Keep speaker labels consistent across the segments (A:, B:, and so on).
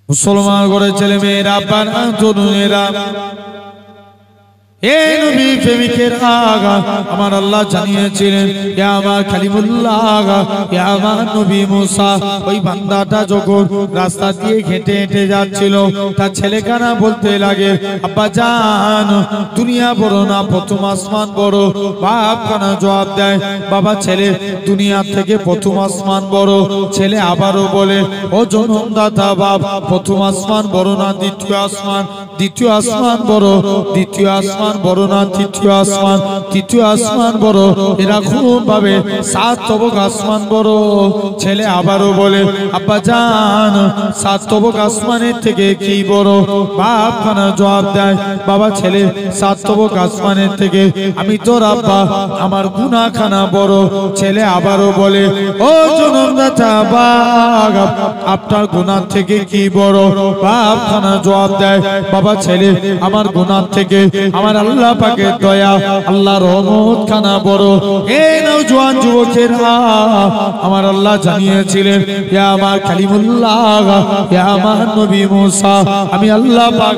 A: মুসলমান করে ছেলে মেয়েরা আব্বারা তরুণেরা হে নবী প্রেমিকের আগা আমার আল্লাহ জানিয়েছিলেন হে আমার কালিমুল্লাহ হে আমার নবী মুসা ওই বান্দাটা যখন রাস্তা দিয়ে হেঁটে হেঁটে যাচ্ছিল তার ছেলেখানা বলতে লাগে আব্বা জান দুনিয়া বড় না প্রথম আসমান বড় বাপ খানা জবাব দেয় বাবা ছেলে দুনিয়া থেকে প্রথম আসমান বড় ছেলে আবারও বলে ও জনমদাতা বাপ প্রথম আসমান বড় না দ্বিতীয় আসমান বড় দ্বিতীয় আসমান বড় না তৃতীয় আসমান বড় এরকম ভাবে 7 তবক আসমান বড় ছেলে আবারও বলে আব্বা জান 7 তবক আসমানের থেকে কি বড় বাপ খানা জবাব দেয় বাবা ছেলে 7 তবক আসমানের থেকে আমি তোর আব্বা আমার গুনাহ খানা বড় ছেলে আবারও বলে ও জনমদাতা বাপ আপনার গুনাহ থেকে কি বড় বাপ খানা জবাব দেয় বাবা ছেলে আমার গুনাহ থেকে আমার আল্লাহ পাকের দয়া আল্লাহর রহমত খানা বড় এই নওজোয়ান যুবকেরা আমার আল্লাহ জানিয়েছিলেন হে আমার কালিমুল্লাহ হে আমার নবী মুসা আমি আল্লাহ পাক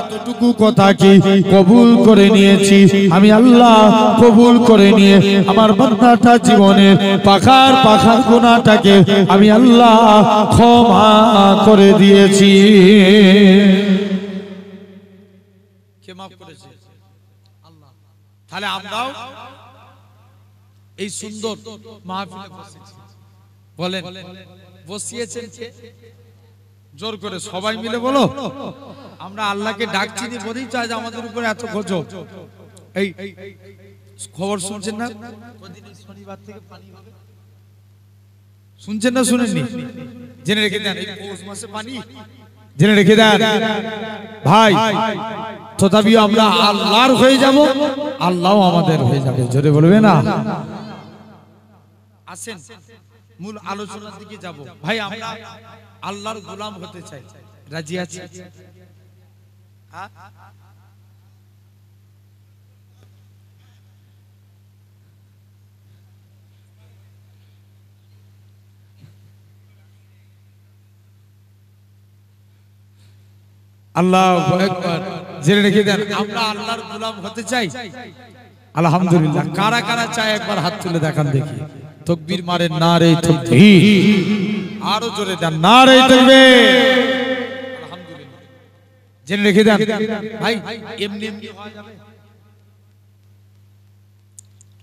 A: এতটুকু কথা কি কবুল করে নিয়েছি আমি আল্লাহ কবুল করে নিয়ে আমার বান্দাটা জীবনের পাখার গুনাহটাকে আমি আল্লাহ ক্ষমা করে দিয়েছি কে মাফ করেছে আল্লাহ তাহলে আমরাও এই সুন্দর মাহফিলে বসেছি বলেন বসিয়েছেন কে জোর করে সবাই মিলে বলো আমরা আল্লাহকে ডাকছি নি বলেই চাই যে আমাদের উপরে এত গজব এই খবর শুনছেন না কদিন শনিবার থেকে পানি হবে শুনছেন না শুনেননি জেনে রেখে দেন এই পৌষ মাসে পানি জেনে রেখে দেন ভাই তথাপি আমরা আল্লাহর হয়ে যাব আল্লাহও আমাদের হয়ে যাবে জোরে বলবে না আসেন মূল আলোচনার দিকে যাব ভাই আমরা আল্লাহর গোলাম হতে চাই রাজি আছি হ্যাঁ আল্লাহু আকবার জেনে রেখে দেন আমরা আল্লাহর গোলাম হতে চাই আলহামদুলিল্লাহ কারা কারা চায় একবার হাত তুলে দেখান দেখি তাকবীর মারে নারে তাকবীর আরো জোরে দেন নারে তাকবীর আলহামদুলিল্লাহ জেনে রেখে দেন ভাই এমনি এমনি হয়ে যাবে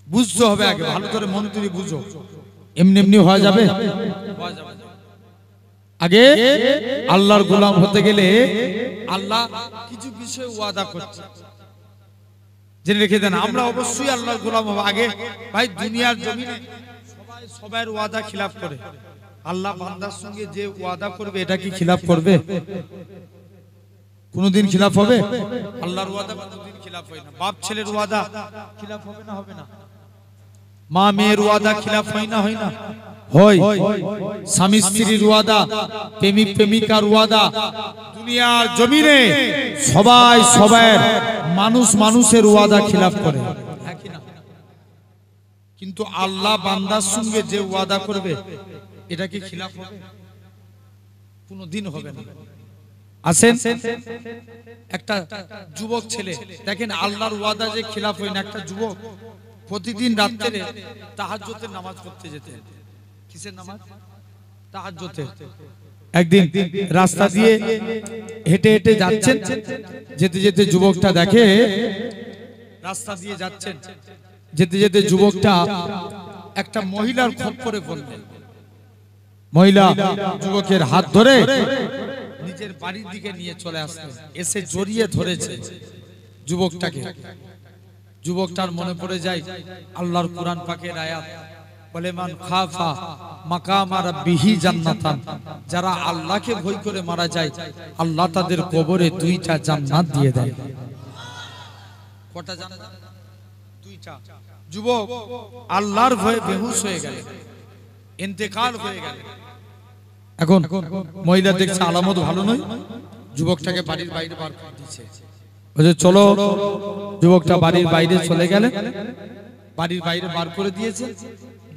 A: বুঝতে হবে আগে ভালো করে মন দিয়ে বুঝো এমনি এমনি হয়ে যাবে আগে আল্লাহর গোলাম হতে গেলে আল্লাহ কিছু বিষয় ওয়াদা করছে জেনে রেখে দেন আমরা অবশ্যই আল্লাহর গোলাম হব আগে ভাই দুনিয়ার জমিনে সবাই সবার ওয়াদা খিলাফ করে আল্লাহ বান্দার সঙ্গে যে ওয়াদা করবে এটা কি খিলাফ করবে কোনদিন খিলাফ হবে আল্লাহর ওয়াদা কোনদিন খিলাফ হয় না বাপ ছেলের ওয়াদা খিলাফ হবে না হবে না মা মেয়ের ওয়াদা খিলাফ হয় না হয় না হয় স্বামী স্ত্রীর ওয়াদা প্রেমিক প্রেমিকার ওয়াদা দুনিয়ার জমিনে সবাই সবার মানুষ মানুষের ওয়াদা খিলাফ করে কিন্তু আল্লাহ বান্দার সঙ্গে যে ওয়াদা করবে এটা কি খিলাফ হবে কোনদিন হবে না আসেন একটা যুবক ছেলে দেখেন আল্লাহর ওয়াদা যে খিলাফ হয় না একটা যুবক প্রতিদিন রাতে তাহাজ্জুদের নামাজ পড়তে যেতেন কিসের নামাজ তাহাজ্জুদের একদিন রাস্তা দিয়ে হেঁটে হেঁটে যাচ্ছেন যেতে যেতে যুবকটা দেখে রাস্তা দিয়ে যাচ্ছেন যেতে যেতে যুবকটা একটা মহিলার খপ্পরে পড়লেন মহিলা যুবকের হাত ধরে নিজের বাড়ির দিকে নিয়ে চলে আসলেন এসে জড়িয়ে ধরেছে যুবকটাকে যুবকটার মনে পড়ে যায় আল্লাহর কোরআন পাকের আয়াত বলে মান খাফা মাকাম রাব্বিহি জান্নাতান যারা আল্লাহকে ভয় করে মারা যায় আল্লাহ তাদের কবরে 2টা জান্নাত দিয়ে দেয় কটা জান্নাত 2টা যুবক আল্লাহর ভয়ে বেহুশ হয়ে গেল ইন্তেকাল হয়ে গেল এখন মহিলা দেখছে আলামত ভালো নয় যুবকটাকে বাড়ির বাইরে বার করে দিয়েছে বলে চলো যুবকটা বাড়ির বাইরে চলে গেলেন বাড়ির বাইরে বার করে দিয়েছে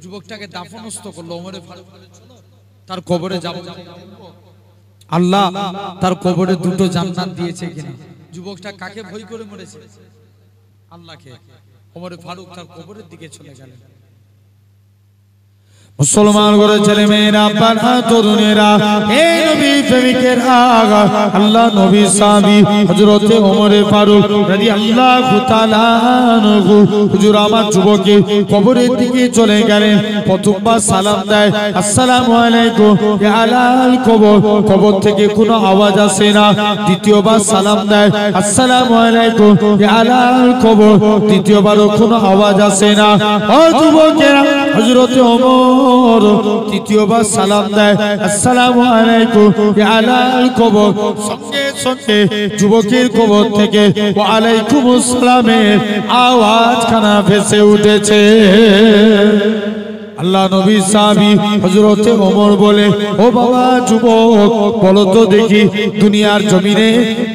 A: যুবকটাকে দাফনস্থ করলো ওমরে ফারুক বলে চলো তার কবরে যাব আল্লাহ তার কবরে দুটো জান্নাত দিয়েছে কিনা? যুবকটা কাকে ভয় করে মরেছে? আল্লাহকে। ওমরে ফারুক তার কবরের দিকে চলে গেলেন। মুসলমান ঘরের ছেলে মেয়েরা, বাবা তরুণেরা, হে নবী প্রেমিকের আগা, আল্লাহ নবী সাহাবী হযরত ওমরে ফারুক রাদিয়াল্লাহু তাআলা আনহু হুজুর আমার যুবকে কবরের দিকে চলে গেলেন। প্রথমবার সালাম দেয়, আসসালামু আলাইকুম ইয়া আলাল কবর। কবর থেকে কোনো আওয়াজ আসে না। দ্বিতীয়বার সালাম দেয়, আসসালামু আলাইকুম ইয়া আলাল কবর। দ্বিতীয়বারও কোনো আওয়াজ আসে না। ও যুবকেরা, হযরত ওমর তৃতীয়বার সালাম দেয়, আসসালামু আলাইকুম ইয়া আলাল কবর। সঙ্গে সঙ্গে যুবকের কবর থেকে ওয়া আলাইকুমুস সালামের আওয়াজ খানা ভেসে উঠেছে। আল্লাহ নবী সাহাবী হযরতে ওমর বলে, ও বাবা যুবক, বলো তো দেখি দুনিয়ার জমিনে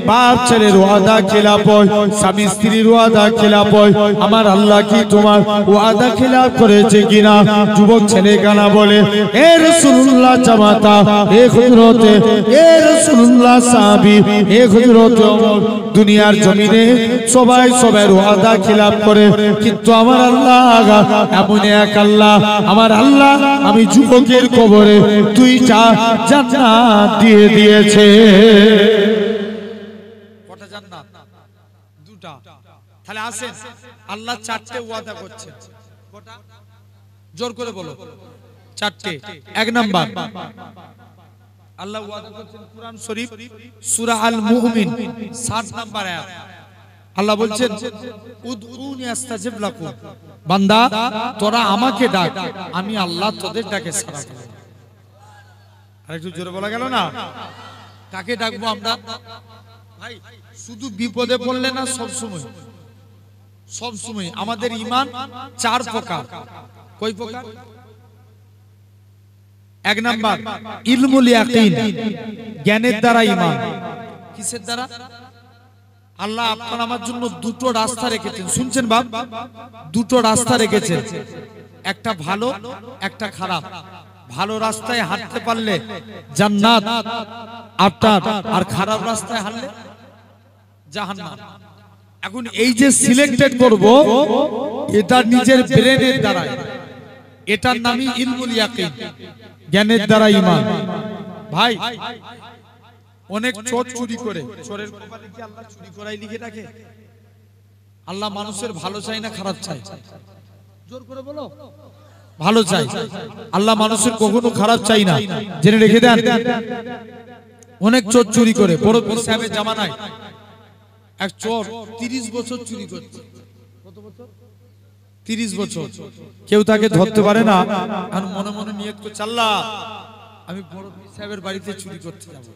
A: বাপ ছেলের ওয়াদা খেলাপ হয়, স্বামী স্ত্রীর ওয়াদা খেলাপ হয়, আমার আল্লাহ কি তোমার ওয়াদা খেলাপ করেছে কিনা? যুবক ছেলে কানা বলে, এ রাসূলুল্লাহ জামাতা, এ হযরতে, এ রাসূলুল্লাহ সাহাবী, এ হযরতে ওমর, দুনিয়ার জমিনে সবাই সবার ওয়াদা খেলাপ করে, কিন্তু আমার আল্লাহ এমন এক আল্লাহ, আমার আল্লাহ আমি যুবকের কবরে দুইটা জান্নাত দিয়ে দিয়েছে। কটা জান্নাত? দুটা। তাহলে আসেন, আল্লাহ চারটে ওয়াদা করছেন। কটা? জোর করে বলো। চারটে। এক নাম্বার, আল্লাহ ওয়াদা করছেন কুরআন শরীফ সূরা আল মুমিন 60 নাম্বার আয়াত। আল্লাহ বলছেন, উদউনি আস্তাজিব লাকুম, বান্দা তোরা আমাকে ডাক, আমি আল্লাহ তোদের ডাকে সাড়া দেব। আরেকটু জোরে বলা গেল না? কাকে ডাকবো আমরা? ভাই শুধু বিপদে পড়লে না, সব সময়, সব সময়। আমাদের ঈমান চার প্রকার। কয় প্রকার? এক নাম্বার ইলমুল ইয়াকিন, জ্ঞানের দ্বারা ঈমান। কিসের দ্বারা? আল্লাহ আপনার আমার জন্য দুটো রাস্তা রেখেছেন, শুনছেন বাপ? দুটো রাস্তা রেখেছেন, একটা ভালো, একটা খারাপ। ভালো রাস্তায় হাঁটতে পারলে জান্নাত আপনার, আর খারাপ রাস্তায় হাঁটলে জাহান্নাম। এখন এই যে সিলেক্টেড করব, এটা নিজের ব্রেনের দ্বারা, এটার নামই ইলমুল ইয়াকিন, জ্ঞানের দ্বারা ঈমান। ভাই অনেক চোর চুরি করে, চোরের কপালে কি আল্লাহ চুরি করাই লিখে রাখে? আল্লাহ মানুষের ভালো চাই না খারাপ চাই? জোর করে বলো। ভালো চাই। আল্লাহ মানুষের কখনো খারাপ চাই না, জেনে রেখে দেন। অনেক চোর চুরি করে। বড় পীর সাহেবের জামানায় এক চোর 30 বছর চুরি করছে। কত বছর? 30 বছর। কেউ তাকে ধরতে পারে না, আর মনে মনে নিয়ত করছে, আল্লাহ আমি বড় পীর সাহেবের বাড়িতে চুরি করতে যাব।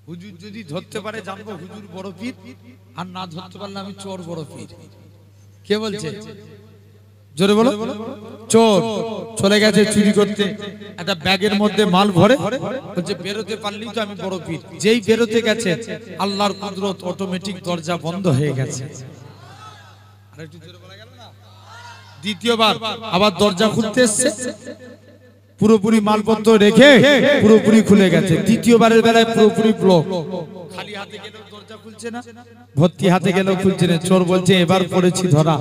A: হুজুর যদি ধরতে পারে জানবো হুজুর বড় পীর, আর না ধরতে পারলে আমি চোর বড় পীর। কে বলছে? জোরে বলো। চোর চলে গেছে চুরি করতে, একটা ব্যাগের মধ্যে মাল ভরে, বলছে বেরোতে পারলেই তো আমি বড় পীর। যেই বেরোতে গেছে, আল্লাহর কুদরত, অটোমেটিক দরজা বন্ধ হয়ে গেছে। আরেকটু জোরে বলা গেল না? দ্বিতীয়বার আবার দরজা খুলতে এসেছে, পুরোপুরি মালপত্র রেখে পুরোপুরি খুলে গেছে। তৃতীয়বারের বেলায় পুরোপুরি ব্লক, খালি হাতে গেলেও দরজা খুলছে না, ভর্তি হাতে গেলেও খুলছে না। চোর বলছে এবার পড়েছি ধরা।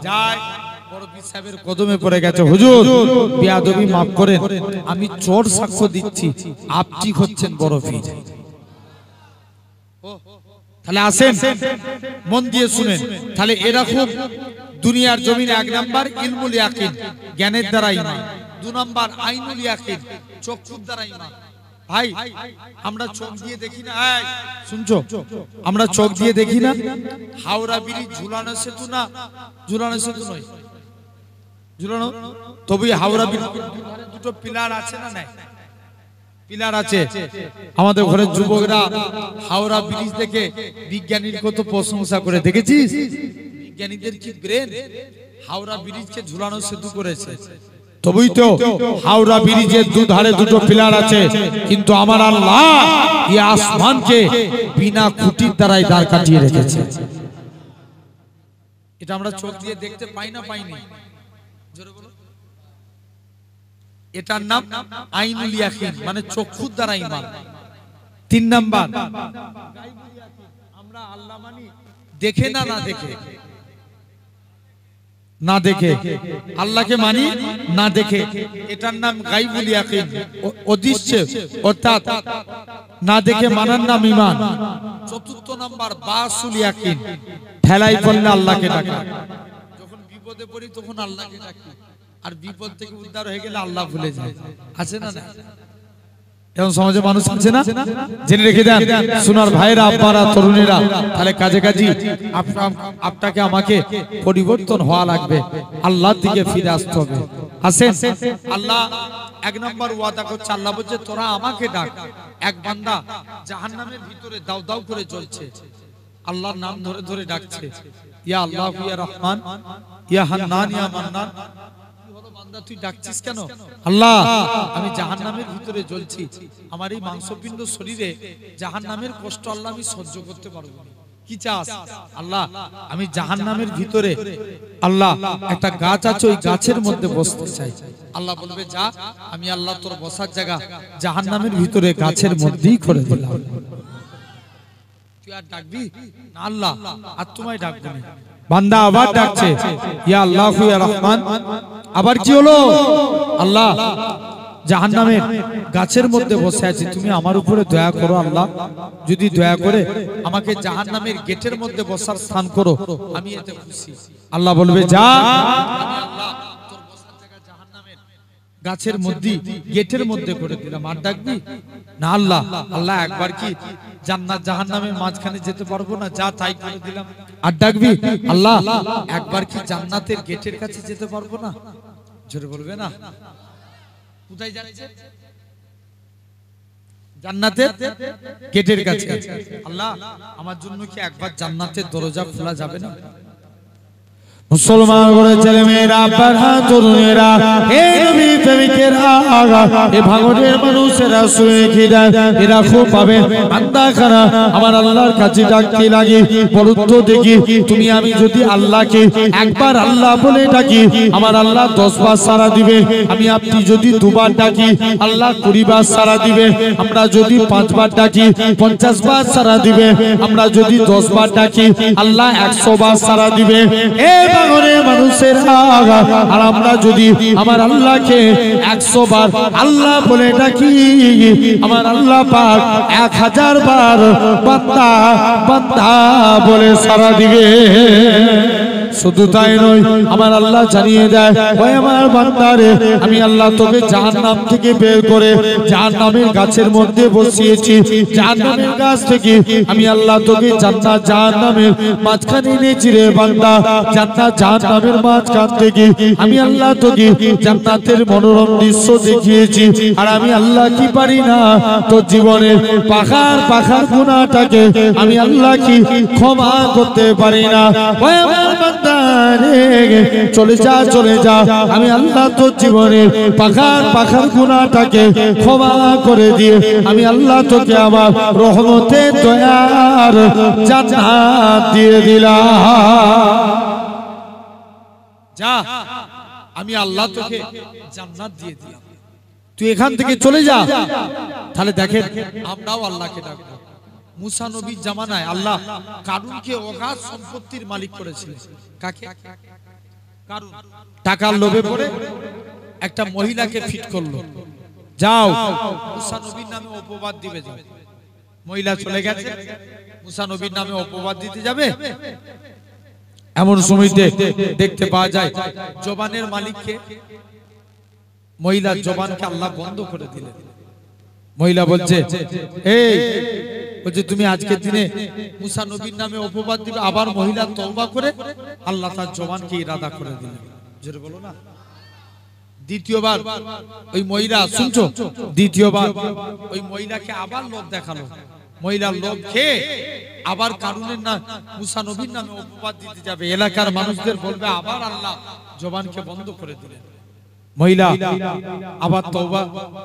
A: যায় বড় পীর সাহেবের কদমে পড়ে গেছে, হুজুর বেয়াদবি মাফ করেন, আমি চোর সাক্ষ্য দিচ্ছি আপনি হচ্ছেন বড় পীর। তাহলে আসেন মন দিয়ে শুনেন। তাহলে এরকম দুনিয়ার জমিনে এক নাম্বার ইলমুল ইয়াকিন, জ্ঞানের দ্বারা ঈমান। দুই নাম্বার আইনুল ইয়াকিন, চক্ষুর দ্বারা ঈমান। ভাই আমরা চোখ দিয়ে দেখি না, শুনছো? আমরা চোখ দিয়ে দেখি না। হাওড়া ব্রিজ ঝুলানো সেতু না, ঝুলানো সেতু নয়, ঝুলানো। তবে হাওড়া ব্রিজ দুটো পিলার আছে না? নাই, পিলার আছে। আমাদের ঘরের যুবকরা হাওড়া ব্রিজ দেখে বিজ্ঞানীর কত প্রশংসা করে, দেখেছিস? বিজ্ঞানীদের কি ব্রেন! হাওড়া ব্রিজকে ঝুলানো সেতু করেছে। তবেই তো হাওড়া ব্রিজের দুধারে দুটো পিলার আছে, কিন্তু আমার আল্লাহ এই আসমানকে বিনা খুঁটির দ্বারাই দাঁড় কাটিয়ে রেখেছে। এটা আমরা চোখ দিয়ে দেখতে পাই না, পাইনি? জোরে বলো। এটার নাম আইনুল ইয়াকিন, মানে চক্ষুর দ্বারা ঈমান। তিন নাম্বার আমরা আল্লাহ মানি দেখে না দেখে, না দেখে আল্লাহকে মানি না দেখে, এটার নাম গায়বুল ইয়াকিন, অদৃশ্য অর্থাৎ না দেখে মানার নাম ঈমান। চতুর্থ নাম্বার বাসুল ইয়াকিন, ঠেলাই পড়লে আল্লাহকে ডাকা, যখন বিপদে পড়ি তখন আল্লাহকে ডাকি, আর বিপদ থেকে উদ্ধার হয়ে গেলে আল্লাহ ভুলে যায়। আছে না? এমন সমাজে মানুষ আছে না? জেনে রেখে দেন সোনার ভাইরা, আব্বারা, তরুণেরা, তাহলে কাজে কাজে আপনাকে আমাকে পরিবর্তন হওয়া লাগবে, আল্লাহর দিকে ফিরে আসতে হবে। আসেন, আল্লাহ এক নম্বর ওয়াদা করছে, আল্লাহ বলছে তোরা আমাকে ডাক। এক বান্দা জাহান্নামের ভিতরে দাউ দাউ করে জ্বলছে, আল্লাহর নাম ধরে ধরে ডাকছে, ইয়া আল্লাহ, ইয়া রহমান, ইয়া হান্নান, ইয়া মান্নান। তুই ডাকছিস কেন? আল্লাহ, আমি জাহান্নামের ভিতরে জ্বলছি, আমার এই মাংসপিণ্ড শরীরে জাহান্নামের কষ্ট আল্লাহ আমি সহ্য করতে পারবো না। কি চাস? আল্লাহ, আমি জাহান্নামের ভিতরে আল্লাহ একটা গাছ আছে, ওই গাছের মধ্যে বসতে চাই। আল্লাহ বলবে যা, আমি আল্লাহ তোর বসার জায়গা জাহান্নামের ভিতরে গাছের মধ্যেই করে দিলাম। তুই আর ডাকবি না? আল্লাহ আর তোমায় ডাকবো না। বান্দা আবার ডাকছে, ইয়া আল্লাহ, ইয়া রহমান। আবার কি হলো? আল্লাহ, জাহান্নামের গাছের মধ্যে বসে আছি, তুমি আমার উপরে দয়া করো আল্লাহ, যদি দয়া করে আমাকে জাহান্নামের গেটের মধ্যে বসার স্থান করো, আমি এতে খুশি। আল্লাহ বলবে যা, আমি আল্লাহ তোর বসার জায়গা জাহান্নামের গাছের মধ্যে গেটের মধ্যে করে দিলাম। আর ডাকবি না? আল্লাহ, আল্লাহ একবার কি জান্নাত জাহান্নামের মাঝখানে যেতে পারবো না? যা তাই করে দিলাম। আর ডাকবি আল্লাহ, একবার কি জান্নাতের গেটের কাছে যেতে পারবো না? জোরে বলবে না? কোথায় যাচ্ছে? জান্নাতের গেটের কাছে। আল্লাহ, আমার জন্য কি একবার জান্নাতের দরজা খোলা যাবে না? মুসলমান করে ছেলে মেয়েরা, আব্বারা, তরুণেরা, হে নবী প্রেমিকেরা, এ ভাঙনের মানুষেরা শুয়ে খিদায় এরা খুব পাবে বান্দা খানা আমার আল্লাহর কাছে ডাকতে লাগে। বলুন তো দেখি, তুমি আমি যদি আল্লাহকে একবার আল্লাহ বলে ডাকি, আমার আল্লাহ 10 বার সাড়া দিবে। আমি আপনি যদি 2 বার ডাকি, আল্লাহ 20 বার সাড়া দিবে। আমরা যদি 5 বার ডাকি, 50 বার সাড়া দিবে। আমরা যদি 10 বার ডাকি, আল্লাহ 100 বার সাড়া দিবে। মানুষের আর আমরা যদি আমার আল্লাহকে 100 বার আল্লাহ বলে ডাকি, আমার আল্লাহ পাক 1000 বার বান্দা বান্দা বলে সাড়া দিবে। শুধু তাই নয়, আমার আল্লাহ জানিয়ে দেয়, ওই আমার বান্দারে, আমি আল্লাহ তোকে জাহান্নাম থেকে বের করে জাহান্নামের গাছের মধ্যে বসিয়েছি। জাহান্নামের গাছ থেকে আমি আল্লাহ তোকে জান্নাত জাহান্নামের মাঝখানে এনেছি রে বান্দা। জান্নাত জাহান্নামের মাঝখান থেকে আমি আল্লাহ তোকে জান্নাতের মনোরম দৃশ্য দেখিয়েছি। আর আমি আল্লাহ কি পারি না, তোর জীবনের পাখার পাখার গুনাহটাকে আমি আল্লাহ কি ক্ষমা করতে পারি না? ওই আমার বান্দা রে, চলে যা চলে যা, আমি আল্লাহ তোর জীবনের পাখার পাখার গুনাহটাকে ক্ষমা করে দিয়ে আমি আল্লাহ তোকে আমার রহমতের দয়ার জান্নাত দিয়ে দিলাম। যা, আমি আল্লাহ তোকে জান্নাত দিয়ে দিলাম, তুই এখান থেকে চলে যা। তাহলে দেখেন, আমরাও আল্লাহকে ডাকবো। মুসা নবীর জামানায় আল্লাহ কারুনকে অগাধ সম্পত্তির মালিক করেছিলেন। কাকে? কারুন টাকার লোভে পড়ে একটা মহিলাকে ফিট করলো, যাও মুসা নবীর নামে অপবাদ দিবে। যাও, মহিলা চলে গেছে, মুসা নবীর নামে অপবাদ দিতে যাবে। এমন সময়তে দেখতে পাওয়া যায় জবানের মালিককে, মহিলার জবানকে আল্লাহ বন্ধ করে দিলেন। মহিলা বলছে, এই বলছে তুমি আজকের দিনে মুসা নবীর নামে অপবাদ দিবে। আবার মহিলা তওবা করে আল্লাহ তার জবানকে ইরাদা করে দিলেন। জোরে বলো না। দ্বিতীয়বার ওই মহিলা, শুনছো, দ্বিতীয়বার ওই মহিলাকে আবার লোভ দেখালো। মহিলার লোভ খেয়ে আবার কারুনের না মুসা নবীর নামে অপবাদ দিতে যাবে। এলাকার মানুষদের বলবে, আবার আল্লাহ জবানকে বন্ধ করে দিলেন। মহিলা আবার তওবা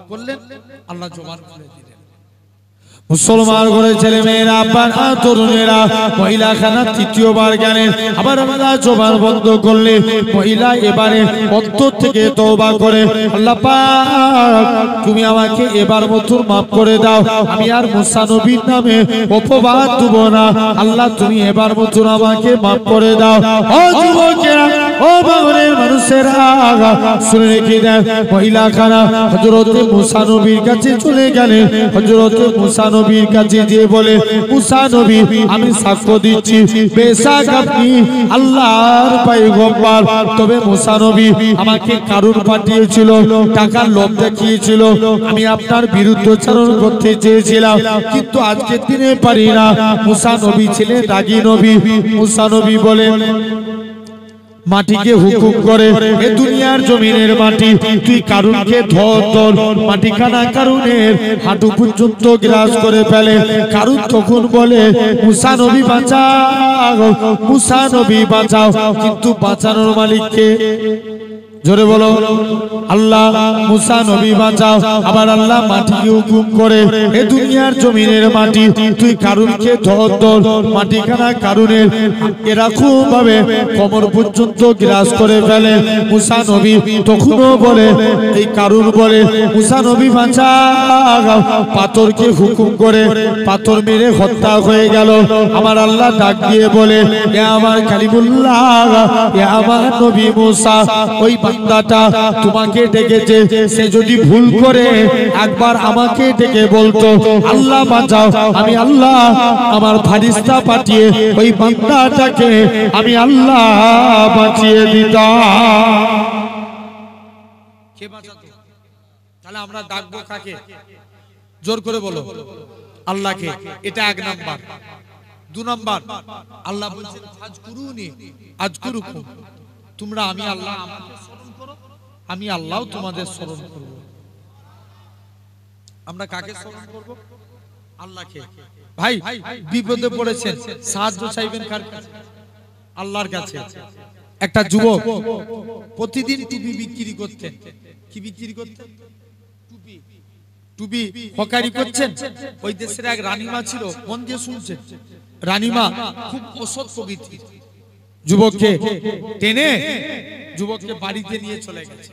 A: করলেন, আল্লাহ জবান খুলে দিলেন। মুসলমান করে ছেলে মেয়েরা আব্বার তরুণেরা মহিলাখানা তৃতীয়বার গেলেন। আবার আমরা জবান বন্ধ করলে মহিলা এবারে অন্তর থেকে তওবা করে, আল্লাহ পাক তুমি আমাকে এবার মতো মাফ করে দাও, আমি আর মুসা নবীর নামে অপবাদ দেব না, আল্লাহ তুমি এবার মতো আমাকে মাফ করে দাও। ও যুবকেরা, ও বাংলার মানুষেরা শুনে রেখে দেন, মহিলাখানা হযরতে মুসা নবীর কাছে চলে গেলেন। হযরতে মুসা নবীর কাছে গিয়ে বলে, মুসা নবী আমি সাক্ষ্য দিচ্ছি বেশক আপনি আল্লাহর পয়গম্বর, তবে মুসা নবী আমাকে কারুর পাঠিয়েছিল, টাকার লোভ দেখিয়েছিল, আমি আপনার বিরুদ্ধাচরণ করতে চেয়েছিলাম, কিন্তু আজকের দিনে পারি না। মুসা নবী ছিলেন রাগী নবী। মুসা নবী বলেন, মাটিকে হুকুম করে, এ দুনিয়ার জমিনের মাটি তুই কারুনকে ধর, মাটিখানা কারুনের হাঁটু পর্যন্ত গ্রাস করে ফেলে। কারুন তখন বলে, মুসা নবী বাঁচাও, মুসা নবী বাঁচাও, কিন্তু বাঁচানোর মালিককে? জোরে বলো, আল্লাহ। মুসা নবী বাঁচাও। আবার আল্লাহ মাটিকে হুকুম করে, এ দুনিয়ার জমিনের মাটি তুই কারুনকে ধর, মাটিখানা কারুনের এরকম ভাবে কোমর পর্যন্ত গ্রাস করে ফেলে। মুসা নবী তখনও বলে, এই কারুন বলে, মুসা নবী বাঁচাও, পাথরকে হুকুম করে পাথর মেরে হত্যা হয়ে গেল। আমার আল্লাহ ডাক দিয়ে বলে, এ আমার কালিমুল্লাহ, এ আমার নবী মুসা, ওই বান্দাটা তোমাকে ডেকেছে, সে যদি ভুল করে একবার আমাকে ডেকে বলতো আল্লাহ বাঁচাও, আমি আল্লাহ আমার ফারিস্তা পাঠিয়ে ওই বান্দাটাকে আমি আল্লাহ বাঁচিয়ে দিতাম। কে বাঁচাতো? তাহলে আমরা ডাকবো কাকে? জোর করে বলো, আল্লাহকে। এটা এক নাম্বার। দু নাম্বার, আল্লাহ বলছেন ফাজকুরুনি আযকুরুকুম, তোমরা আমি আল্লাহ আমাকে স্মরণ করো, আমি আল্লাহ তোমাদের স্মরণ করব। আমরা কাকে স্মরণ করব? আল্লাহকে। ভাই বিপদে পড়েছেন, সাহায্য চাইবেন কার কাছে? আল্লাহর কাছে। একটা যুবক প্রতিদিন টুপি বিক্রি করতেন। কি বিক্রি করতেন? টুপি। টুপি হকারি করছেন। ওই দেশের এক রানীমা ছিল, মন দিয়ে শুনছেন, রানীমা খুব অসৎ প্রকৃতি। যুবককে টেনে যুবককে বাড়িতে নিয়ে চলে গেছে।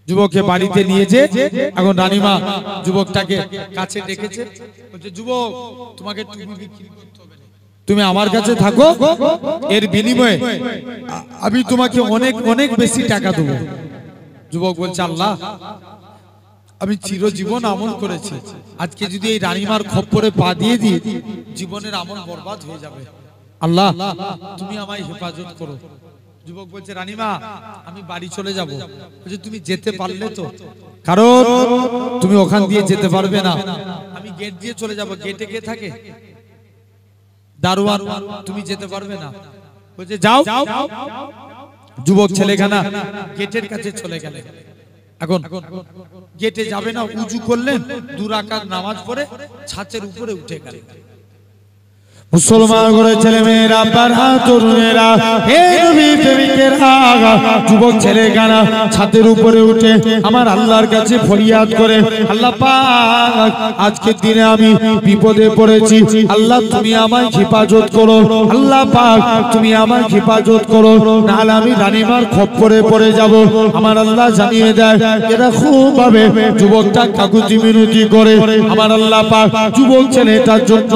A: যুবককে বাড়িতে নিয়েছে। এখন রানীমা যুবকটাকে কাছে ডেকেছে, বলছে, যুবক তোমাকে টুপি বিক্রি করতে হবে না, তুমি আমার কাছে থাকো, এর বিনিময়ে আমি তোমাকে অনেক অনেক বেশি টাকা দেবো। যুবক বলছে, আল্লাহ আমি চিরজীবন আমল করেছি, আজকে যদি এই রানীমার খপ্পরে পা দিয়ে দিই জীবনের আমল বরবাদ হয়ে যাবে, আল্লাহ তুমি আমায় হেফাজত করো। যুবক বলছে, রানীমা আমি বাড়ি চলে যাব। বলছে, তুমি যেতে পারলে তো? কারণ তুমি ওখান দিয়ে যেতে পারবে না, আমি গেট দিয়ে চলে যাব। গেটে কে থাকে? দারোয়ান। তুমি যেতে পারবে না। বলছে, যাও। যুবক ছেলেখানা গেটের কাছে চলে গেলে। এখন গেটে যাবে না, উজু করলেন, 2 রাকাত নামাজ পড়ে ছাদের উপরে উঠে গেলেন। মুসলমান করে ছেলে মেয়েরা, তরুণেরা, হে নবী প্রেমিকেরা, যুবক ছেলেখানা ছাদের উপরে উঠে আমার আল্লাহর কাছে ফরিয়াদ করে, আল্লাহ পাক আজকের দিনে আমি বিপদে পড়েছি, আল্লাহ তুমি আমায় হেফাজত করো, আল্লাহ পাক তুমি আমায় হেফাজত করো, নাহলে আমি রানীমার খপ্পরে পড়ে যাব। আমার আল্লাহ জানিয়ে দেয়, এরকম ভাবে যুবকটা কাকুতি মিনতি করে আমার আল্লাহ পাক যুবক ছেলেটার জন্য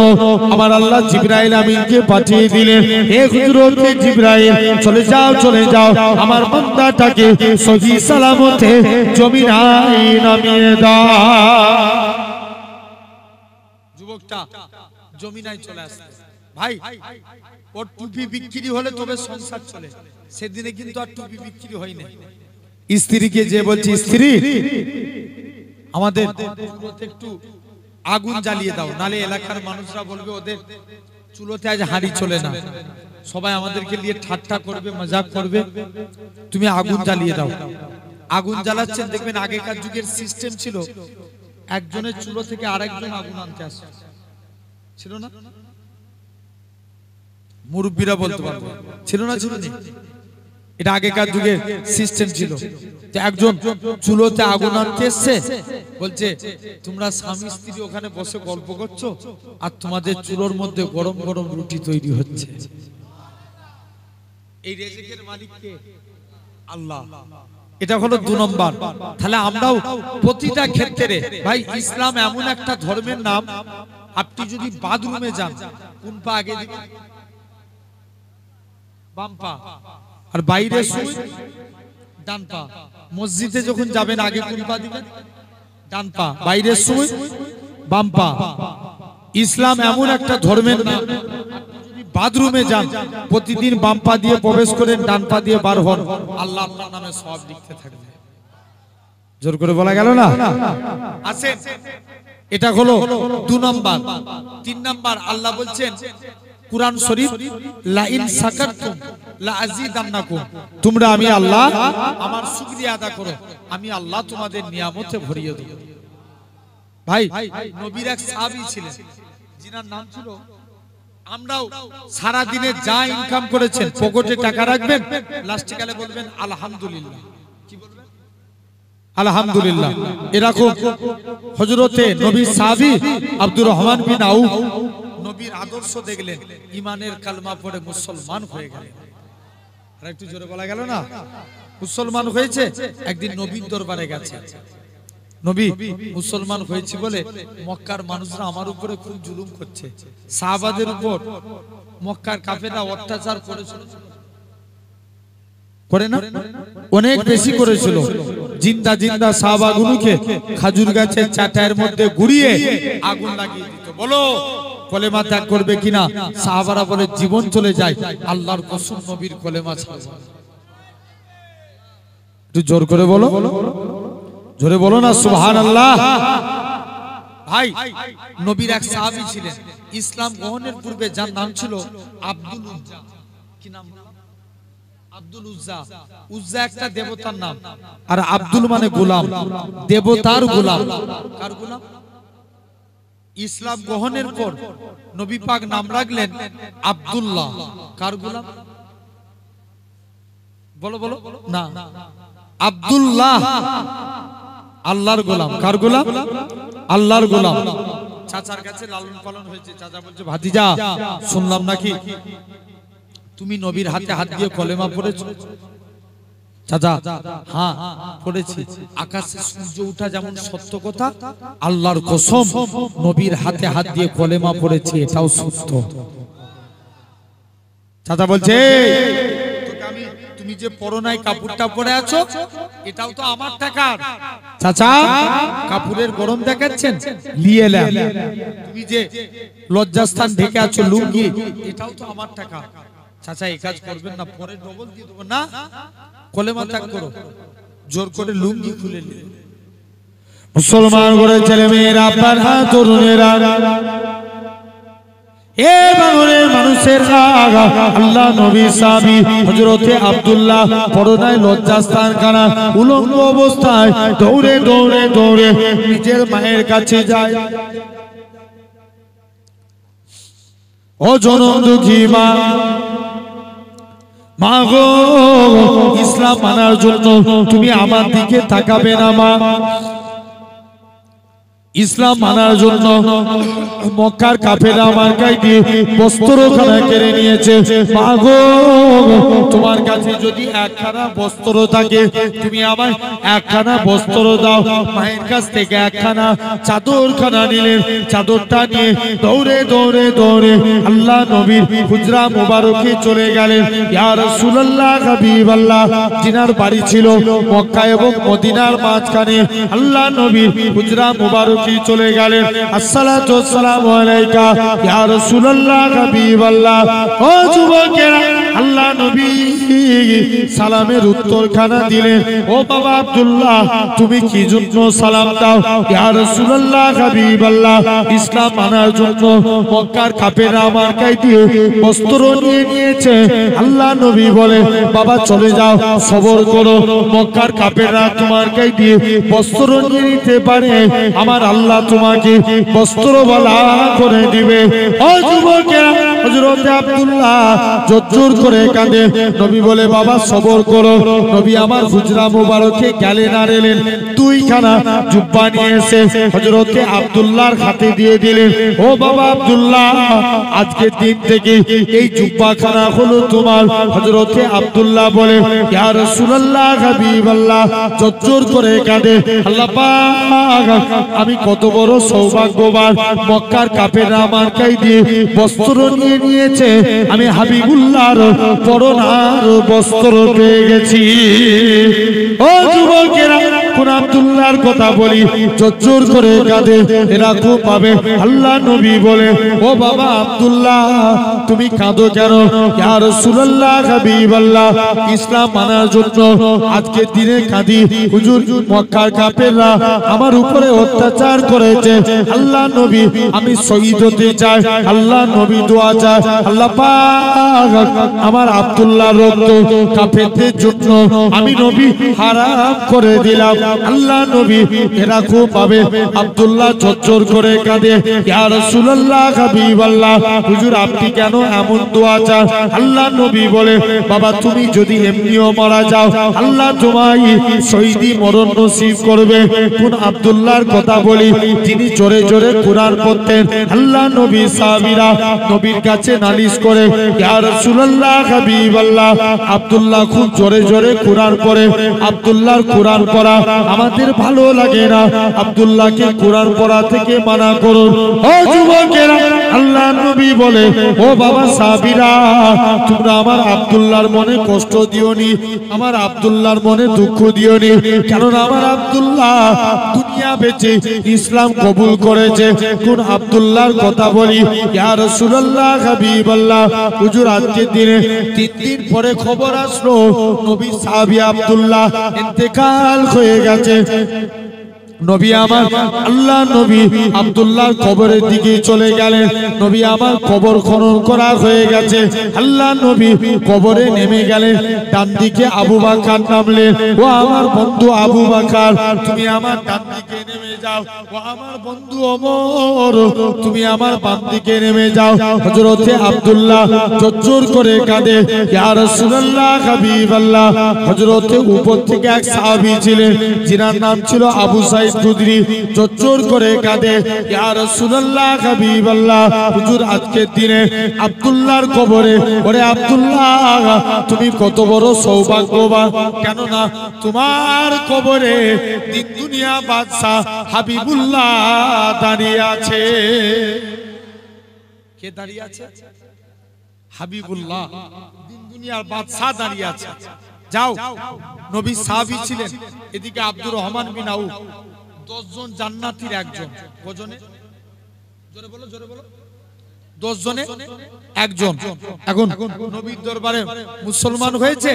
A: আমার আল্লাহ জিবরাইল আমিনকে পাঠিয়ে দিলেন, হে হুজুর জিবরাইল, চলে যাও আমার বান্দাটাকে সহি সালামতে জমিনায় নামিয়ে দাও। যুবকটা জমিনায় চলে আসে। ভাই ওর টুপি বিক্রি হলে তবে সংসার চলে, সেদিনে কিন্তু আর টুপি বিক্রি হয়নি। স্ত্রীকে যে বলছি, স্ত্রী আমাদের একটু আগুন জ্বালিয়ে দাও, নালে এলাকার মানুষরা বলবে ওদের চুলোতে আজ হাঁড়ি চলে না, সবাই আমাদেরকে নিয়ে ঠাট্টা করবে, মজাক করবে, তুমি আগুন জ্বালিয়ে দাও। আগুন জ্বালাচ্ছেন, দেখবেন আগেকার যুগের সিস্টেম ছিল একজনের চুলো থেকে আরেকজন আগুন আনতে আসে, ছিল না? মুরব্বীরা বলতে পারবে, ছিল না? ছিল না? এটা আগেকার যুগের সিস্টেম ছিল। তো একজন চুলোতে আগুন আনতে এসছে, বলছে তোমরা স্বামী স্ত্রী ওখানে বসে গল্প করছো আর তোমাদের চুলোর মধ্যে গরম গরম রুটি তৈরি হচ্ছে। এই রিজিকের মালিক কে? আল্লাহ। এটা হলো 2 নম্বর। তাহলে আমরাও প্রতিটা ক্ষেত্রে ভাই, ইসলাম এমন একটা ধর্মের নাম, আপনি যদি বাথরুমে যান কোন পা আগে দিবেন? বাম পা। আর বাইরে শুয়ে ডান পা। মসজিদে যখন যাবেন আগে কোন পা দিবেন? ডান পা। বাইরে শুয়ে বাম পা। ইসলাম এমন একটা ধর্মের নাম, বাথরুমে যান প্রতিদিন বাম পা দিয়ে প্রবেশ করেন, ডান পা দিয়ে বার হন, আল্লাহ আপনার নামে সওয়াব লিখতে থাকবে। জোর করে বলা গেল না? আসেন, এটা হলো 2 নম্বর। 3 নম্বর, আল্লাহ বলছেন কুরআন শরীফ, লা ইন শাকারতুম লা আযীদান্নাকুম, তোমরা আমি আল্লাহ আমার শুকরিয়া আদা করো, আমি আল্লাহ তোমাদের নিয়ামতে ভরিয়ে দেব। ভাই, নবীর এক সাহাবী ছিলেন যিনার নাম ছিল, আমরাও সারা দিনে যা ইনকাম করেছেন পকেটে টাকা রাখবেন, লাস্টে গেলে বলবেন আলহামদুলিল্লাহ। কি বলবেন? আলহামদুলিল্লাহ। এরকম হযরতে নবী সাহাবী আব্দুর রহমান বিন আউফ নবীর আদর্শ দেখলেন, ঈমানের কালমা পড়ে মুসলমান হয়ে গেলেন। আর একটু জোরে বলা গেল না? মুসলমান হয়েছে। একদিন নবীর দরবারে গেছে, নবী মুসলমান হয়েছে বলে মক্কার মানুষরা আমার উপরে খুব জুলুম করছে, সাহাবাদের উপর মক্কার কাফেররা অত্যাচার করেছিল, করে না? অনেক বেশি করেছিল। জিন্দা জিন্দা সাহাবাগুলোকে খাজুর গাছের চাটায়ের মধ্যে গুড়িয়ে আগুন লাগিয়ে দিত। বলো কলেমা ত্যাগ করবে কিনা? সাহাবারা বলে জীবন চলে যায়, আল্লাহর কসম নবীর কলেমা ছাড়বে। একটু জোর করে বলো, জোরে বলো না সুবহানাল্লাহ। ভাই, নবীর এক সাহাবী ছিলেন ইসলাম গ্রহণের পূর্বে, যার নাম ছিল আব্দুল উজ্জা। কি নাম? আব্দুল উজ্জা। উজ্জা একটা দেবতার নাম, আর আব্দুল মানে গোলাম, দেবতার গোলাম। কার গোলাম? ইসলাম গ্রহণের পর নবী পাক নাম রাখলেন আব্দুল্লাহ। কার গোলাম? বলো বলো না, আব্দুল্লাহ আল্লাহর গোলাম। কার গোলাম? আল্লাহর গোলাম। চাচার কাছে লালন পালন হয়েছে। চাচা বলছে, ভাতিজা শুনলাম নাকি তুমি নবীর হাতে হাত দিয়ে কলেমা পড়েছো? চাচা, হ্যাঁ পড়েছি। আকাশে সূর্য ওঠা যেমন সত্য কথা, আল্লাহর কসম নবীর হাতে হাত দিয়ে কলেমা পড়েছি, এটাও সত্য। চাচা বলছে, তুমি যে পরনায় কাপড়টা পরে আছো এটাও তো আমার টাকার। চাচা, কাপড়ের গরম দেখাচ্ছেন, নিয়ে নেন। তুমি যে লজ্জাস্থান ঢেকে আছো লুঙ্গি, এটাও তো আমার টাকা। চাচা, এই কাজ করবেন না, পরে ডবল দিয়ে দেবো না, কলেমা ত্যাগ করো। জোর করে লুঙ্গি খুলে নিয়ে মুসলমান করে ছেলে মেয়েরা, পাড়া তরুণেরা, এ বাংলার মানুষের আগা আল্লাহ নবী সাহাবী হযরতে আব্দুল্লাহ পরনায় লজ্জাস্থান খানা উলঙ্গ অবস্থায় দৌড়ে দৌড়ে দৌড়ে নিজের মায়ের কাছে যায়। ও জনম দুঃখী মা, মা গো, ইসলাম মানার জন্য তুমি আমার দিকে তাকাবে না মা? ইসলাম মানার জন্য মক্কার কাফেররা আমার গায়ে দিয়ে বস্ত্রখানা কেড়ে নিয়েছে। মা গো, তোমার কাছে যদি একখানা বস্ত্র থাকে তুমি আমায় একখানা বস্ত্র দাও। মায়ের কাছ থেকে একখানা চাদরখানা নিলেন, চাদরটা নিয়ে দৌড়ে দৌড়ে দৌড়ে আল্লাহ নবীর হুজরা মুবারকে চলে গেলেন। ইয়া রাসূলুল্লাহ, হাবিবাল্লাহ, জিনার বাড়ি ছিল মক্কা এবং মদিনার মাঝখানে, আল্লাহ নবীর হুজরা মুবারক চলে গেলেন। আসসালাতু ওয়াসসালামু আলাইকা ইয়া রাসূলুল্লাহ, হাবিবাল্লাহ। ও যুবকেরা, আল্লাহ নবী সালামের উত্তরখানা দিলেন। ও বাবা আব্দুল্লাহ, তুমি কি জন্য সালাম দাও? ইয়া রাসূলুল্লাহ, হাবিবাল্লাহ, ইসলাম মানার জন্য মক্কার কাফেররা আমার গায়ে দিয়ে বস্ত্র নিয়ে নিয়েছে। আল্লাহ নবী বলে, বাবা চলে যাও, সবর করো, মক্কার কাফেররা তোমার গায়ে দিয়ে বস্ত্র নিয়ে নিতে পারে, আমার আল্লাহ তোমাকে বস্ত্রবালা করে দিবে। ও যুবকেরা, হযরত আব্দুল্লাহ জোর করে কাঁদে। নবী বলে বাবা সবর করো। নবী আমার হুজরা মুবারকে গেলেন আর এলেন, দুইখানা জুব্বা নিয়ে এসে হযরত আব্দুল্লাহর হাতে দিয়ে দিলেন। ও বাবা আব্দুল্লাহ, আজকের দিন থেকে এই জুব্বাখানা হলো তোমার। হযরত আব্দুল্লাহ বলে ইয়া রাসূলুল্লাহ হাবিবাল্লাহ, জোর করে কাঁদে, আল্লাহ পাক আমি কত বড় সৌভাগ্যবান, মক্কার কাফেররা আমার গায়ে দিয়ে বস্ত্র নিয়ে নিয়েছে, আমি হাবিবুল্লাহর পরনার বস্ত্র পেয়ে গেছি। ও যুবকেরা, কোন আব্দুল্লাহর কথা বলি, জোর করে কাঁদে, এরা খুব পাবে। আল্লাহ নবী বলে ও বাবা আব্দুল্লাহ, তুমি কাঁদো কেন? ইয়া রাসূলুল্লাহ হাবিবাল্লাহ, ইসলাম মানার জন্য আজকের দিনে কাঁদি। হুজুর, মক্কার কাফেররা আমার উপরে অত্যাচার করেছে, আল্লাহ নবী আমি শহীদ হতে চাই। আল্লাহ নবী দোয়া চায়, আল্লাহ পাক আমার আব্দুল্লাহর রক্ত কাফেরদের জন্য আমি নবী হারাম করে দিলাম। আল্লাহ নবী এরা খুব পাবে। আব্দুল্লাহ ঝরঝর করে কাঁদে, ইয়া রাসূলুল্লাহ হাবিবাল্লাহ, হুজুর আপনি কেন এমন দোয়া চান? আল্লাহ নবী বলে বাবা তুমি যদি এমনিও মারা যাও, আল্লাহ তোমায় শহীদি মরণ নসিব করবে। কোন আব্দুল্লাহর কথা বলি, যিনি জোরে জোরে কুরআন পড়তেন। আল্লাহ নবী সাহাবীরা নবীর কাছে নালিশ করে, ইয়া রাসূলুল্লাহ হাবিবাল্লাহ, আব্দুল্লাহ খুব জোরে জোরে কুরআন পড়ে, আব্দুল্লাহর কুরআন পড়া আমাদের ভালো লাগে না, আব্দুল্লাহকে কুরআন পড়া থেকে মানা করুন। ও যুবকেরা, আল্লাহ নবী বলে ও বাবা সাহাবীরা, তোমরা আমার আব্দুল্লাহর মনে কষ্ট দিওনি, আমার আব্দুল্লাহর মনে দুঃখ দিওনি, কারণ আমার আব্দুল্লাহ দুনিয়া বেঁচে ইসলাম কবুল করেছে। কোন আব্দুল্লাহর কথা বলি, ইয়া রাসূলুল্লাহ হাবিবাল্লাহ, হুজুর আজকের দিনে 3 দিন পরে খবর আসলো নবী সাহাবী আব্দুল্লাহ ইন্তেকাল হয়ে গেছে। নবী আমার আল্লাহ নবী আব্দুল্লাহর কবরের দিকে চলে গেলেন। নবী আমার কবর খনন করা হয়ে গেছে, আল্লাহ নবী কবরে নেমে গেলেন। ডান দিকে আবু বকর নামলেন, ও আমার বন্ধু আবু বকর তুমি আমার ডান দিকে নেমে যাও, ও আমার বন্ধু ওমর তুমি আমার বাম দিকে নেমে যাও। হযরতে আব্দুল্লাহ জোর করে কাঁদে, ইয়া রাসূলুল্লাহ হাবিবাল্লাহ, হযরতে উপর থেকে এক সাহাবী ছিলেন, যিনার নাম ছিল আবু সাঈদ খুদরি, জোর করে কাঁদে, ইয়া রাসূলুল্লাহ হাবিবাল্লাহ, হুজুর আজকের দিনে আব্দুল্লাহর কবরে, ওরে আব্দুল্লাহ তুমি কত বড় সৌভাগ্যবান, কেন না তোমার কবরে দিন দুনিয়া বাদশা হাবিবুল্লাহ দাঁড়িয়ে আছে। কে দাঁড়িয়ে আছে? হাবিবুল্লাহ, দিন দুনিয়ার বাদশা দাঁড়িয়ে আছে। যাও, নবী সাহাবী ছিলেন, এদিকে আব্দুর রহমান বিন আউফ, 10 জন জান্নাতীর একজন। কজনে? জোরে বলো, জোরে বলো। 10 জনে একজন। এখন নবীর দরবারে মুসলমান হয়েছে,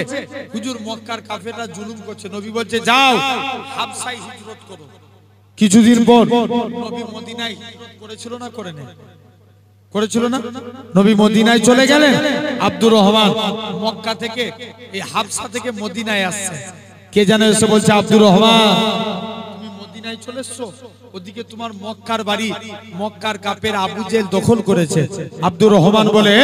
A: হুজুর মক্কার কাফেররা জুলুম করছে, নবী বলছে যাও হাবশায় হিজরত করো। কিছুদিন পর নবী মদিনায় হিজরত করেছিল না করে না? করেছিল না? নবী মদিনায় চলে গেলেন। আব্দুর রহমান মক্কা থেকে এই হাবশা থেকে মদিনায় আসছে। কে জানে এসে বলছে, আব্দুর রহমান তুমি মদিনায় চলে এসছো, ওদিকে তোমার মক্কার বাড়ি মক্কার কাফের আবু জেল দখল করেছে। আব্দুর রহমান বলে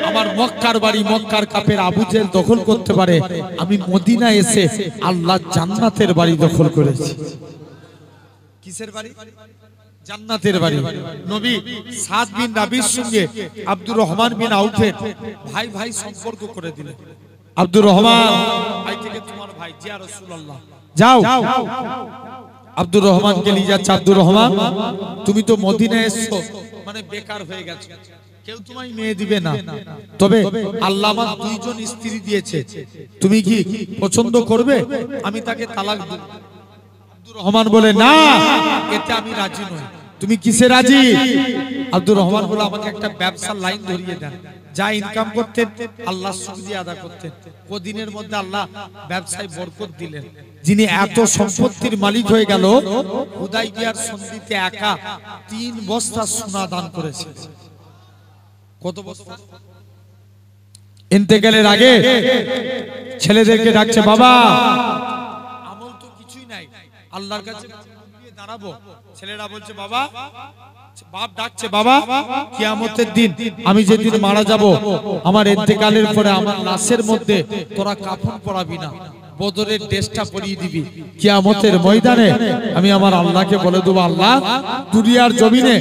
A: আমার মক্কার বাড়ি মক্কার কাফের আবু জেল দখল করতে পারে, আমি মদিনায় এসে আল্লাহ জান্নাতের বাড়ি দখল করেছি। কিসের বাড়ি? জান্নাতের বাড়ি। নবী সাদ বিন রাবির সঙ্গে আব্দুর রহমান বিন আউফের ভাই ভাই সম্পর্ক করে দিলেন। আব্দুর রহমান ভাই থেকে তোমার ভাই, ইয়া রাসূলুল্লাহ যাও। আব্দুর রহমানকে নিয়ে যাচ্ছে, আব্দুর রহমান তুমি তো মদিনায় এসছো, মানে বেকার হয়ে গেছো, কেউ তোমায় মেয়ে দিবে না, তবে আল্লাহ আমার 2 জন স্ত্রী দিয়েছে, তুমি কি পছন্দ করবে? আমি তাকে তালাক দেব। আব্দুর রহমান বলে না, এতে আমি রাজি নই। তুমি কিসে রাজি? আব্দুর রহমান বলে আমাকে একটা ব্যবসার লাইন ধরিয়ে দেন, যা ইনকাম করতেন আল্লাহর শুকরিয়া আদা করতেন। কদিনের মধ্যে আল্লাহ ব্যবসায় বরকত দিলেন। যিনি এত সম্পত্তির মালিক হয়ে গেল, হুদাইবিয়ার সন্ধিতে একা 3 বস্তা সোনা দান করেছে। কত বস্তা? ইন্তেকালের আগে ছেলেদেরকে ডাকছে, বাবা আমল তো কিছুই নাই, আল্লাহর কাছে দাঁড়াবো, ছেলেরা বলছে বাবা, বাপ ডাকছে বাবা, কিয়ামতের দিন আমি যেদিন মারা যাব, আমার ইন্তেকালের পরে আমার লাশের মধ্যে তোরা কাফন পরাবি না, বদরের ড্রেসটা পরিয়ে দিবি। কিয়ামতের ময়দানে আমি আমার আল্লাহকে বলে দেবো, আল্লাহ দুনিয়ার জমিনে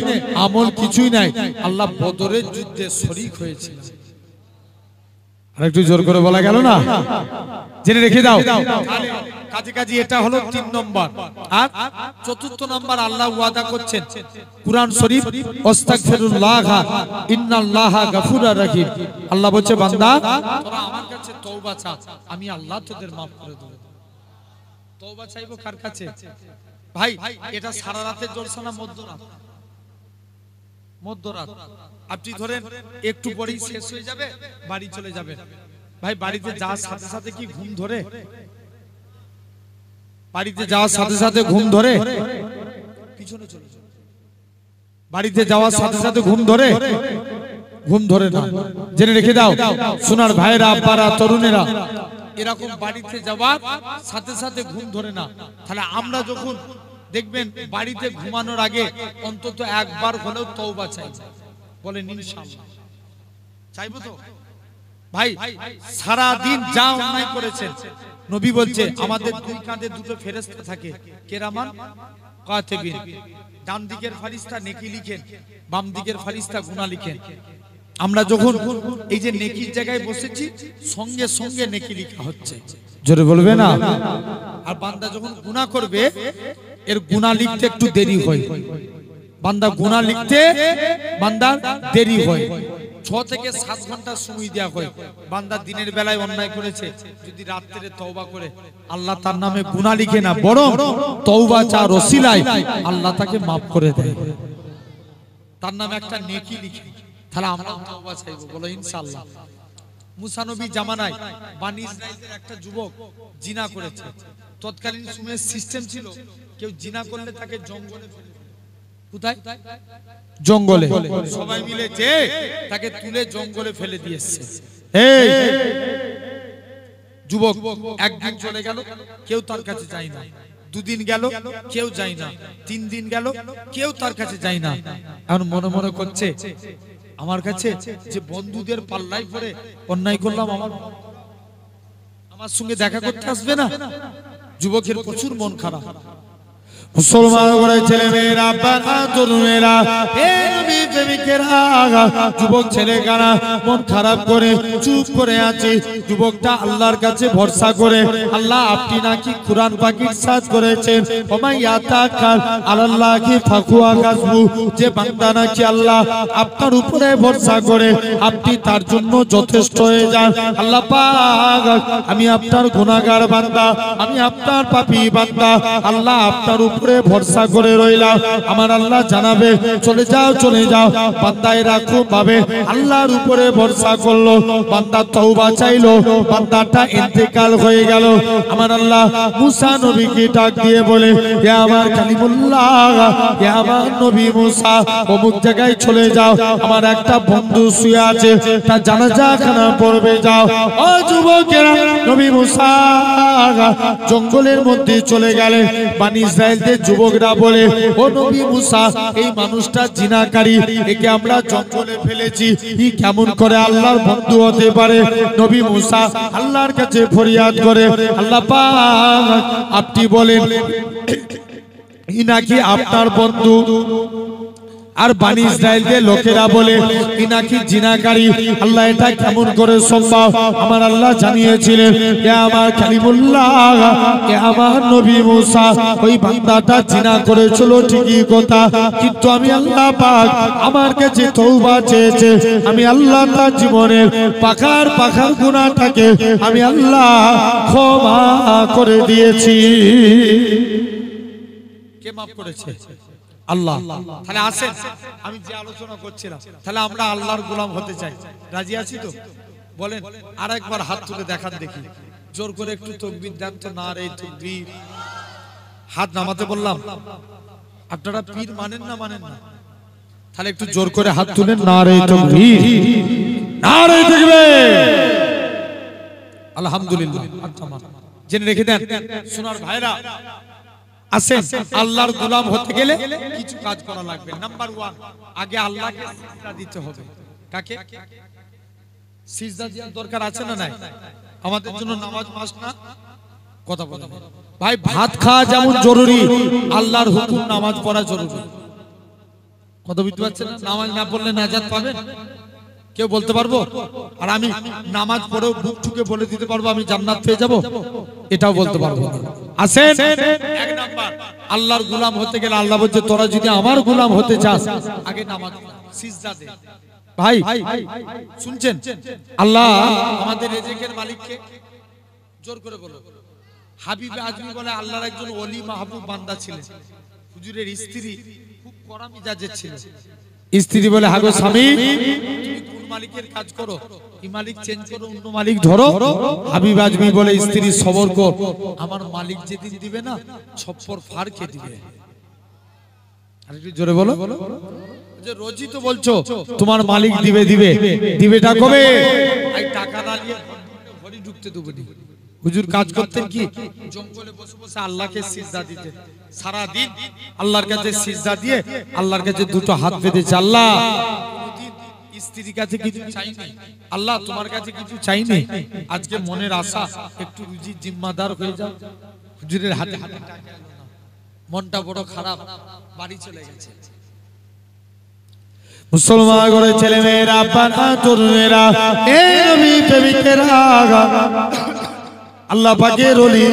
A: আমল কিছুই নাই, আল্লাহ বদরের যুদ্ধে শরীক হয়েছিল। আর একটু জোর করে বলা গেল না, জেনে রেখে দাও। কাজে কাজে এটা হলো 3 নম্বর। আর 4th নম্বর আল্লাহ ওয়াদা করছেন কুরআন শরীফ, আস্তাগফিরুল্লাহ ইন্নাল্লাহা গাফুরুর রহিম। আল্লাহ বলছে বান্দা তোরা আমার কাছে তওবা চা, আমি আল্লাহ তোদের maaf করে দেব। তওবা চাইবো কার কাছে ভাই? এটা সারা রাতের জলসা না মধ্যরাত? মধ্যরাত। আপনি ধরেন একটু পরেই শেষ হয়ে যাবে, বাড়ি চলে যাবেন। ভাই বাড়িতে যাওয়ার সাথে সাথে কি ঘুম ধরে? বাড়িতে যাওয়ার সাথে সাথে ঘুম ধরে? পিছনে চলে যাও। বাড়িতে যাওয়ার সাথে সাথে ঘুম ধরে? ঘুম ধরে না, জেনে রেখে দাও। সোনার ভাইরা, আব্বারা, তরুণেরা, এরকম বাড়িতে যাওয়ার সাথে সাথে ঘুম ধরে না। তাহলে আমরা যখন দেখবেন বাড়িতে ঘুমানোর আগে অন্তত একবার হলেও তওবা চাই, বলেন ইনশাআল্লাহ। চাইবো তো ভাই? সারা দিন যা অন্যায় করেছেন, নবী বলছে আমাদের 2 কাঁধে 2টো ফেরেশতা থাকে, কেরামান কাতিবিন। ডান দিকের ফেরেশতা নেকি লিখেন, বাম দিকের ফেরেশতা গুনাহ লিখেন। আমরা যখন এই যে নেকির জায়গায় বসেছি, সঙ্গে সঙ্গে নেকি লেখা হচ্ছে, জোরে বলবে না? আর বান্দা যখন গুনাহ করবে, এর গুনাহ লিখতে একটু দেরি হয়। বান্দা গুনাহ লিখতে বান্দার দেরি হয়। 6 থেকে 7 ঘন্টা সময় দেয়া হয়। বান্দা দিনের বেলায় অন্যায় করেছে, যদি রাতে তওবা করে, আল্লাহ তার নামে গুনাহ লিখে না, বরং তওবা চার ওসিলায় আল্লাহ তাকে maaf করে দেয়, তার নামে একটা নেকি লিখে। তাহলে আমরা তওবা চাইবো, বলো ইনশাআল্লাহ। মুসা নবী জামানায় বনি ইসরাইলের একটা যুবক জিনা করেছে। তৎকালীন সময়ের সিস্টেম ছিল, কেউ জিনা করলে তাকে জঙ্গলে ফেলে। কোথায়? জঙ্গলে। সবাই মিলে যে তাকে তুলে জঙ্গলে ফেলে দিয়েছে। এই যুবক একদিন চলে গেল, কেউ তার কাছে যায় না। 2 দিন গেল, কেউ যায় না। 3 দিন গেল, কেউ তার কাছে যায় না। এখন মনে মনে করছে, আমার কাছে যে বন্ধুদের পাল্লায় পড়ে অন্যায় করলাম, আমার সঙ্গে দেখা করতে আসবে না। যুবকের প্রচুর মন খারাপ। মুসলমান করে ছেলে মেয়েরা, বাবা তরুণেরা, হে নবী প্রেমিকেরা, যুবক ছেলে কানা মন খারাপ করে চুপ করে আছে। যুবকটা আল্লাহর কাছে ভরসা করে, আল্লাহ আপনি নাকি কুরআন পাক ইরশাদ করেছেন, ওমা ইয়াতাকাল আলাল্লাহি ফাকুয়া কাসবু, যে বান্দা নাকি আল্লাহ আপনার উপরে ভরসা করে, আপনি তার জন্য যথেষ্ট হয়ে যান। আল্লাহ পাক, আমি আপনার গুনাহগার বান্দা, আমি আপনার পাপী বান্দা, আল্লাহ আপনার উপরে ভরসা করে রইলাম। আমার আল্লাহ জানাবে চলে যাও, চলে যাও। বান্দা এরকম ভাবে আল্লাহর উপরে ভরসা করলো, বান্দা তওবা চাইলো, বান্দাটা ইন্তেকাল হয়ে গেল। আমার আল্লাহ মুসা নবীকে ডাক দিয়ে বলে, হে আমার কালিমুল্লাহ, হে আমার নবী মুসা, অমুক জায়গায় চলে যাও, আমার একটা বন্ধু শুয়ে আছে, তার জানাজা খানা পড়বে, যাও। ও যুবকেরা, নবী মুসা জঙ্গলের মধ্যে চলে গেলেন। বনি ইসরাইলদের যুবকরা বলে, ও নবী মুসা, এই মানুষটা জিনাকারী, একে আমরা জঙ্গলে ফেলেছি, ই কেমন করে আল্লাহর বন্ধু হতে পারে? নবী মুসা আল্লাহর কাছে ফরিয়াদ করে, আল্লাহ পাক আপনি বলেন ই নাকি আপনার বন্ধু। আর বনি ইসরাইলের লোকেরা বলে ই নাকি জিনাকারী। আল্লাহ এটা কেমন করে সম্ভব? আমার আল্লাহ জানিয়েছিলেন, হে আমার কালিমুল্লাহ, হে আমার নবী মুসা, ওই বান্দাটা জিনা করেছিল ঠিকই কথা, কিন্তু আমি আল্লাহ পাক আমার কাছে তওবা চেয়েছে, আমি আল্লাহ তার জীবনের পাখার পাখার গুনাহটাকে আমি আল্লাহ ক্ষমা করে দিয়েছি। কে মাফ করেছে? আল্লাহ। তাহলে আসেন, আমি যে আলোচনা করছিলাম, তাহলে আমরা আল্লাহর গোলাম হতে চাই, রাজি আছি তো? বলেন আর একবার হাত তুলে দেখান দেখি, জোর করে একটু তাকবীর দেন তো। নারে তাকবীর। হাত নামাতে বললাম, আপনারা পীর মানেন না মানেন না? তাহলে একটু জোর করে হাত তুলেন, নারে তাকবীর, নারে তাকবীর। আলহামদুলিল্লাহ। জেনে রেখে দেন সোনার ভাইরা, আসেন আল্লাহর গোলাম হতে গেলে কিছু কাজ করা লাগবে। নাম্বার 1, আগে আল্লাহকে সিজদা দিতে হবে। কাকে সিজদা দেওয়ার দরকার আছে না নাই? আমাদের জন্য নামাজ মাস না? কথা বলে ভাই, ভাত খাওয়া যেমন জরুরি, আল্লাহর হুকুম নামাজ পড়া জরুরি। কথা বুঝতে পারছেন না? নামাজ না পড়লে নাজাত পাবেন কেউ বলতে পারবো? আর আমি নামাজ পড়েও বুক ঠুকে বলে দিতে পারবো আমি জান্নাত পেয়ে যাব? এটাও বলতে পারবো না। আসেন, এক নাম্বার আল্লাহর গোলাম হতে গেলে আল্লাহ বলছে তোরা যদি আমার গোলাম হতে চাস আগে নামাজ সিজদা দে। ভাই শুনছেন? আল্লাহ আমাদের রিজিকের মালিককে জোর করে বলো। হাবিবে আজমি বলে আল্লাহর একজন ওলি মাহবুব বান্দা ছিলেন। হুজুরের স্ত্রী খুব কড়া মিজাজের ছিল। স্ত্রী বলে হাগো স্বামী, তুমি কোন মালিকের কাজ করো, এই মালিক চেঞ্জ করো, অন্য মালিক ধরো। হাবিব আজমি বলে স্ত্রী সবর কর, আমার মালিক যেদিন দিবে না ছপ্পর ফাড় কে দিবে। আর একটু জোরে বলো। যে রোজই তো বলছো তোমার মালিক দিবে দিবে, দিবেটা কবে? এই টাকা না নিয়ে ঘরে ঢুকতে দেবো না। হুজুর কাজ করতেন কি জঙ্গলে বসে বসে আল্লাহকে সিজদা দিতেন সারা দিন। আল্লাহর কাছে সিজদা দিয়ে আল্লাহর কাছে দুটো হাত বেঁধেছে, আল্লাহ কোনদিন স্ত্রীর কাছে কিছু চাইনি, আল্লাহ তোমার কাছে কিছু চাইনি, আজকে মনের আশা একটু রুজির জিম্মাদার হয়ে যাও। হুজুরের হাতে হাতে টাকা এলো না, মনটা বড় খারাপ, বাড়ি চলে গেছে। মুসলমান ঘরে ছেলে মেয়েরা, বাবা তরুণেরা, এই নবী প্রেমিকেরা, আল্লাহ পাকের ওলি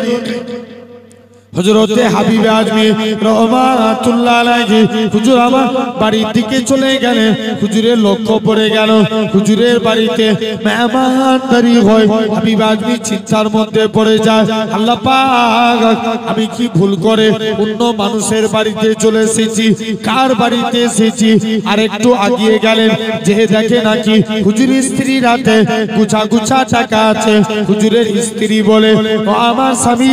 A: হযরতে হাবিবে আজমি রহমাতুল্লাহ আলাইহি হুজুর আমার বাড়ির দিকে চলে গেলেন। হুজুরের লক্ষ্য পড়ে গেল হুজুরের বাড়িতে মেহমানদারি হয়। হাবিবে আজমি চিন্তার মধ্যে পড়ে যায়, আল্লাহ পাক আমি কি ভুল করে অন্য মানুষের বাড়িতে চলে এসেছি, কার বাড়িতে এসেছি? আর একটু আগিয়ে গেলেন, যে দেখে নাকি হুজুরের স্ত্রীর হাতে গুছা গুছা টাকা আছে। হুজুরের স্ত্রী বলে, ও আমার স্বামী,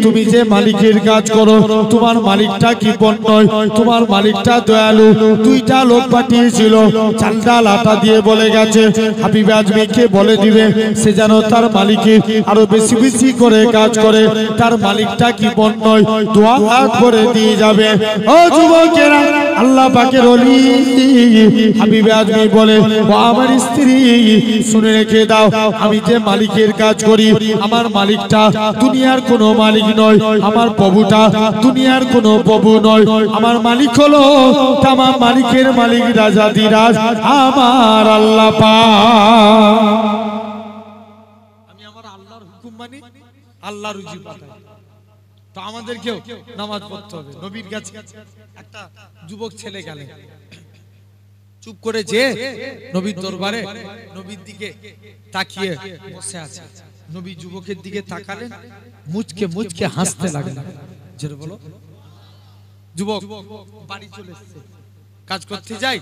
A: তুমি যে মালিকের কাজ করো তোমার মালিকটা কি নয়, তোমার মালিকটা দয়ালু। দুইটা লোক পাঠিয়েছিল, চাল ডাল আটা দিয়ে বলে গেছে হাবিবে আজমিকে বলে দিবে সে যেন তার মালিকের আরো বেশি বেশি করে কাজ করে, তার মালিকটা কি নয় দোয়া হাত করে দিয়ে যাবে। ও যুবকেরা, আল্লাহ পাকের ওলি হাবিবে আজমি বলে, ও আমার স্ত্রী শুনে রেখে দাও, আমি যে মালিকের কাজ করি আমার মালিকটা দুনিয়ার কোনো মালিক নয়, আমার প্রভুটা দুনিয়ার কোনো প্রভু নয়, আমার মালিক হলো তামাম মালিকের মালিক রাজাধিরাজ আমার আল্লাহ পাক। আমি আমার আল্লাহর হুকুম মানি, আল্লাহ রুজি পাঠায়। তো আমাদেরকেও নামাজ পড়তে হবে। নবীর কাছে একটা যুবক ছেলে গেল, চুপ করে যে নবীর দরবারে নবীর দিকে তাকিয়ে বসে আছে। নবী যুবকের দিকে তাকালেন, মুচকে মুচকে হাসতে লাগলেন। জোরে বলো। যুবক বাড়ি চলে এসেছে, কাজ করতে যাই,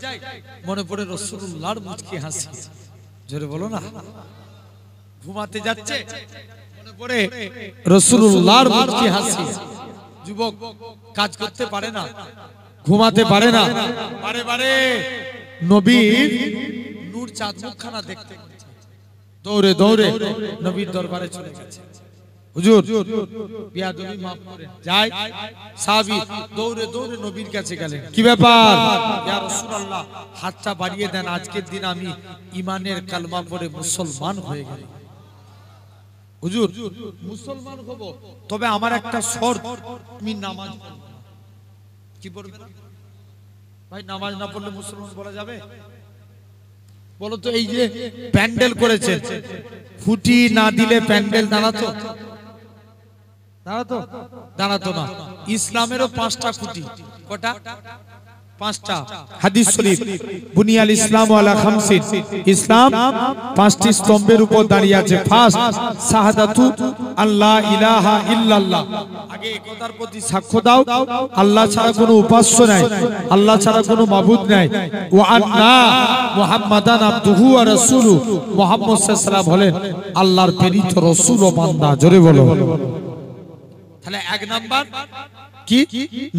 A: মনে পড়ে রাসূলুল্লাহর মুচকি হাসি। জোরে বলো না। ঘুমাতে যাচ্ছে, মনে পড়ে রাসূলুল্লাহর মুচকি হাসি। যুবক কাজ করতে পারে না, ঘুমাতে পারে না, বারে বারে নবীর নূর চাঁদ মুখখানা দেখতে দৌড়ে দৌড়ে নবীর দরবারে চলে গেছে। হুজুর বিয়াদবি মাফ করেন। যাই সাহাবী দৌড়ে দৌড়ে নবীর কাছে গেলেন, কি ব্যাপার? ইয়া রাসূলুল্লাহ, হাতটা বাড়িয়ে দেন, আজকের দিন আমি ঈমানের কালমা পড়ে মুসলমান হয়ে গেলাম। হুজুর মুসলমান হব, তবে আমার একটা শর্ত, আমি নামাজ পড়ব। কি পড়বে না? ভাই নামাজ না পড়লে মুসলমান বলা যাবে? বলো তো, এই যে প্যান্ডেল করেছে, ফুটি না দিলে প্যান্ডেল দাঁড়াতো? দাঁড়াতো? দাঁড়াতো না। ইসলামেরও 5টা খুঁটি। কটা? 5টা। হাদিস শরীফ, বুনিয়াল ইসলাম আলা খামসিন, ইসলাম 5টি স্তম্ভের উপর দাঁড়িয়ে আছে। ফার্স্ট শাহাদাতু আল্লাহ ইলাহা ইল্লাল্লাহ, আগে একতার প্রতি সাক্ষ্য দাও আল্লাহ ছাড়া কোনো উপাস্য নাই, আল্লাহ ছাড়া কোনো মাবুদ নাই। ওয়া আন্না মুহাম্মাদান আবদুহু ওয়া রাসূলুহু, মুহাম্মদ সাল্লাল্লাহু আলাইহি ওয়াসাল্লাম হলেন আল্লাহর প্রেরিত রাসূল ও বান্দা। জোরে বলো। তাহলে 1 নাম্বার কি?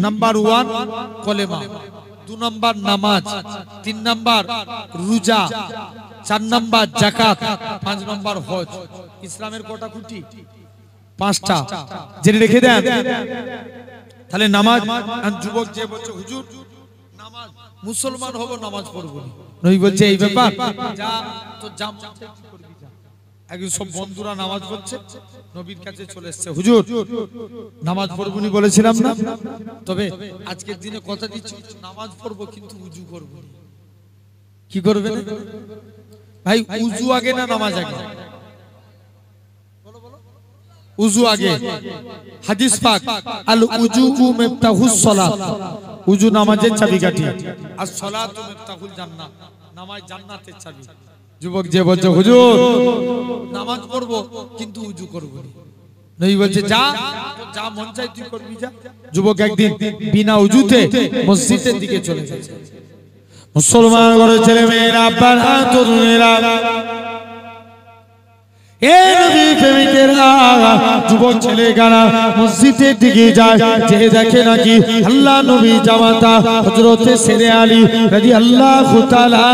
A: নাম্বার 1 কলেমা, 2 নাম্বার নামাজ, 3 নাম্বার রোজা, 4 নাম্বার যাকাত, 5 নাম্বার হজ। ইসলামের কটা খুঁটি? 5টা। জেনে রেখে দেন। তাহলে নামাজ যুবক যে বলছে হুজুর নামাজ মুসলমান হব নামাজ পড়ব না, নবী বলছে এই ব্যাপার যা তো যা করবি যা। একজন সব বন্ধুরা নামাজ পড়ছে, নবীর কাছে চলে এসেছে, হুজুর নামাজ পড়বনি বলেছিলাম না, তবে আজকের দিনে কথা দিচ্ছি নামাজ পড়বো কিন্তু উজু করব না। কি করবে ভাই? উজু আগে না নামাজ আগে? উজু আগে। হাদিস পাক আল উজু মিফতাহুস সালাত, উজু নামাজের চাবিকাঠি, আর সালাতু মিফতাহুল জান্নাত, নামাজ জান্নাতের চাবি। যুবক যে বলছে হুজুর নামাজ পড়ব কিন্তু উজু করব না, নবী বলছে যা যা মন চাই তুই করবি যা। যুবক একদিন বিনা উজুতে মসজিদের দিকে চলে গেছে। মুসলমান ঘরের ছেলে মেয়েরা, আব্বারা, তরুণেরা, যুবক ছেলে গানা মসজিদের দিকে যায়, যে দেখে নাকি আল্লাহ নবী জামাতা হযরতে সেরে আলী রাদিয়াল্লাহু তাআলা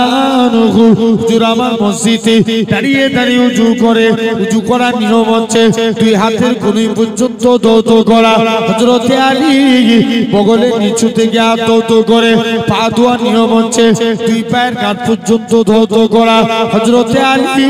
A: আনহু হুজুর আমার মসজিদে দাঁড়িয়ে দাঁড়িয়ে উজু করে। উজু করার নিয়ম হচ্ছে দুই হাতের কনুই পর্যন্ত দৌত করা। হযরতে আলী বগলের নিচু থেকে হাত দৌত করে। পা ধোয়ার নিয়ম হচ্ছে দুই পায়ের কাঁধ পর্যন্ত দৌত করা। হযরতে আলী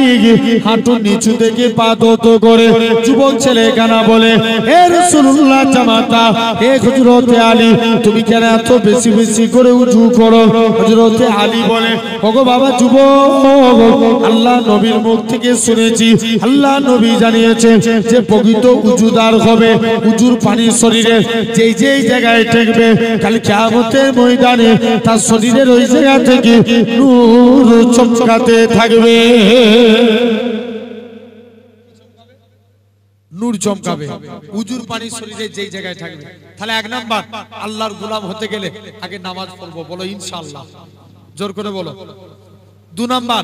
A: হাঁটুর নিচু থেকে পা দৌত করে। যুবক ছেলে গানা বলে, হে রাসূলুল্লাহ জামাতা, হে হযরতে আলী তুমি কেন এত বেশি বেশি করে উজু করো? হযরতে আলী বলে, ওগো বাবা যুবক, আল্লাহ নবীর মুখ থেকে শুনেছি, আল্লাহ নবী জানিয়েছেন যে প্রকৃত উজুদার হবে উজুর পানি শরীরে যেই যেই জায়গায় ঠেকবে কাল কিয়ামতের ময়দানে তার শরীরের ওই জায়গা থেকে নূর চমকাতে থাকবে, নূর চমকাবে। উজুর পানি শরীরে যেই জায়গায় থাকবে। তাহলে এক নাম্বার আল্লাহর গোলাম হতে গেলে আগে নামাজ পড়বো, বলো ইনশাআল্লাহ, জোর করে বলো। দু নাম্বার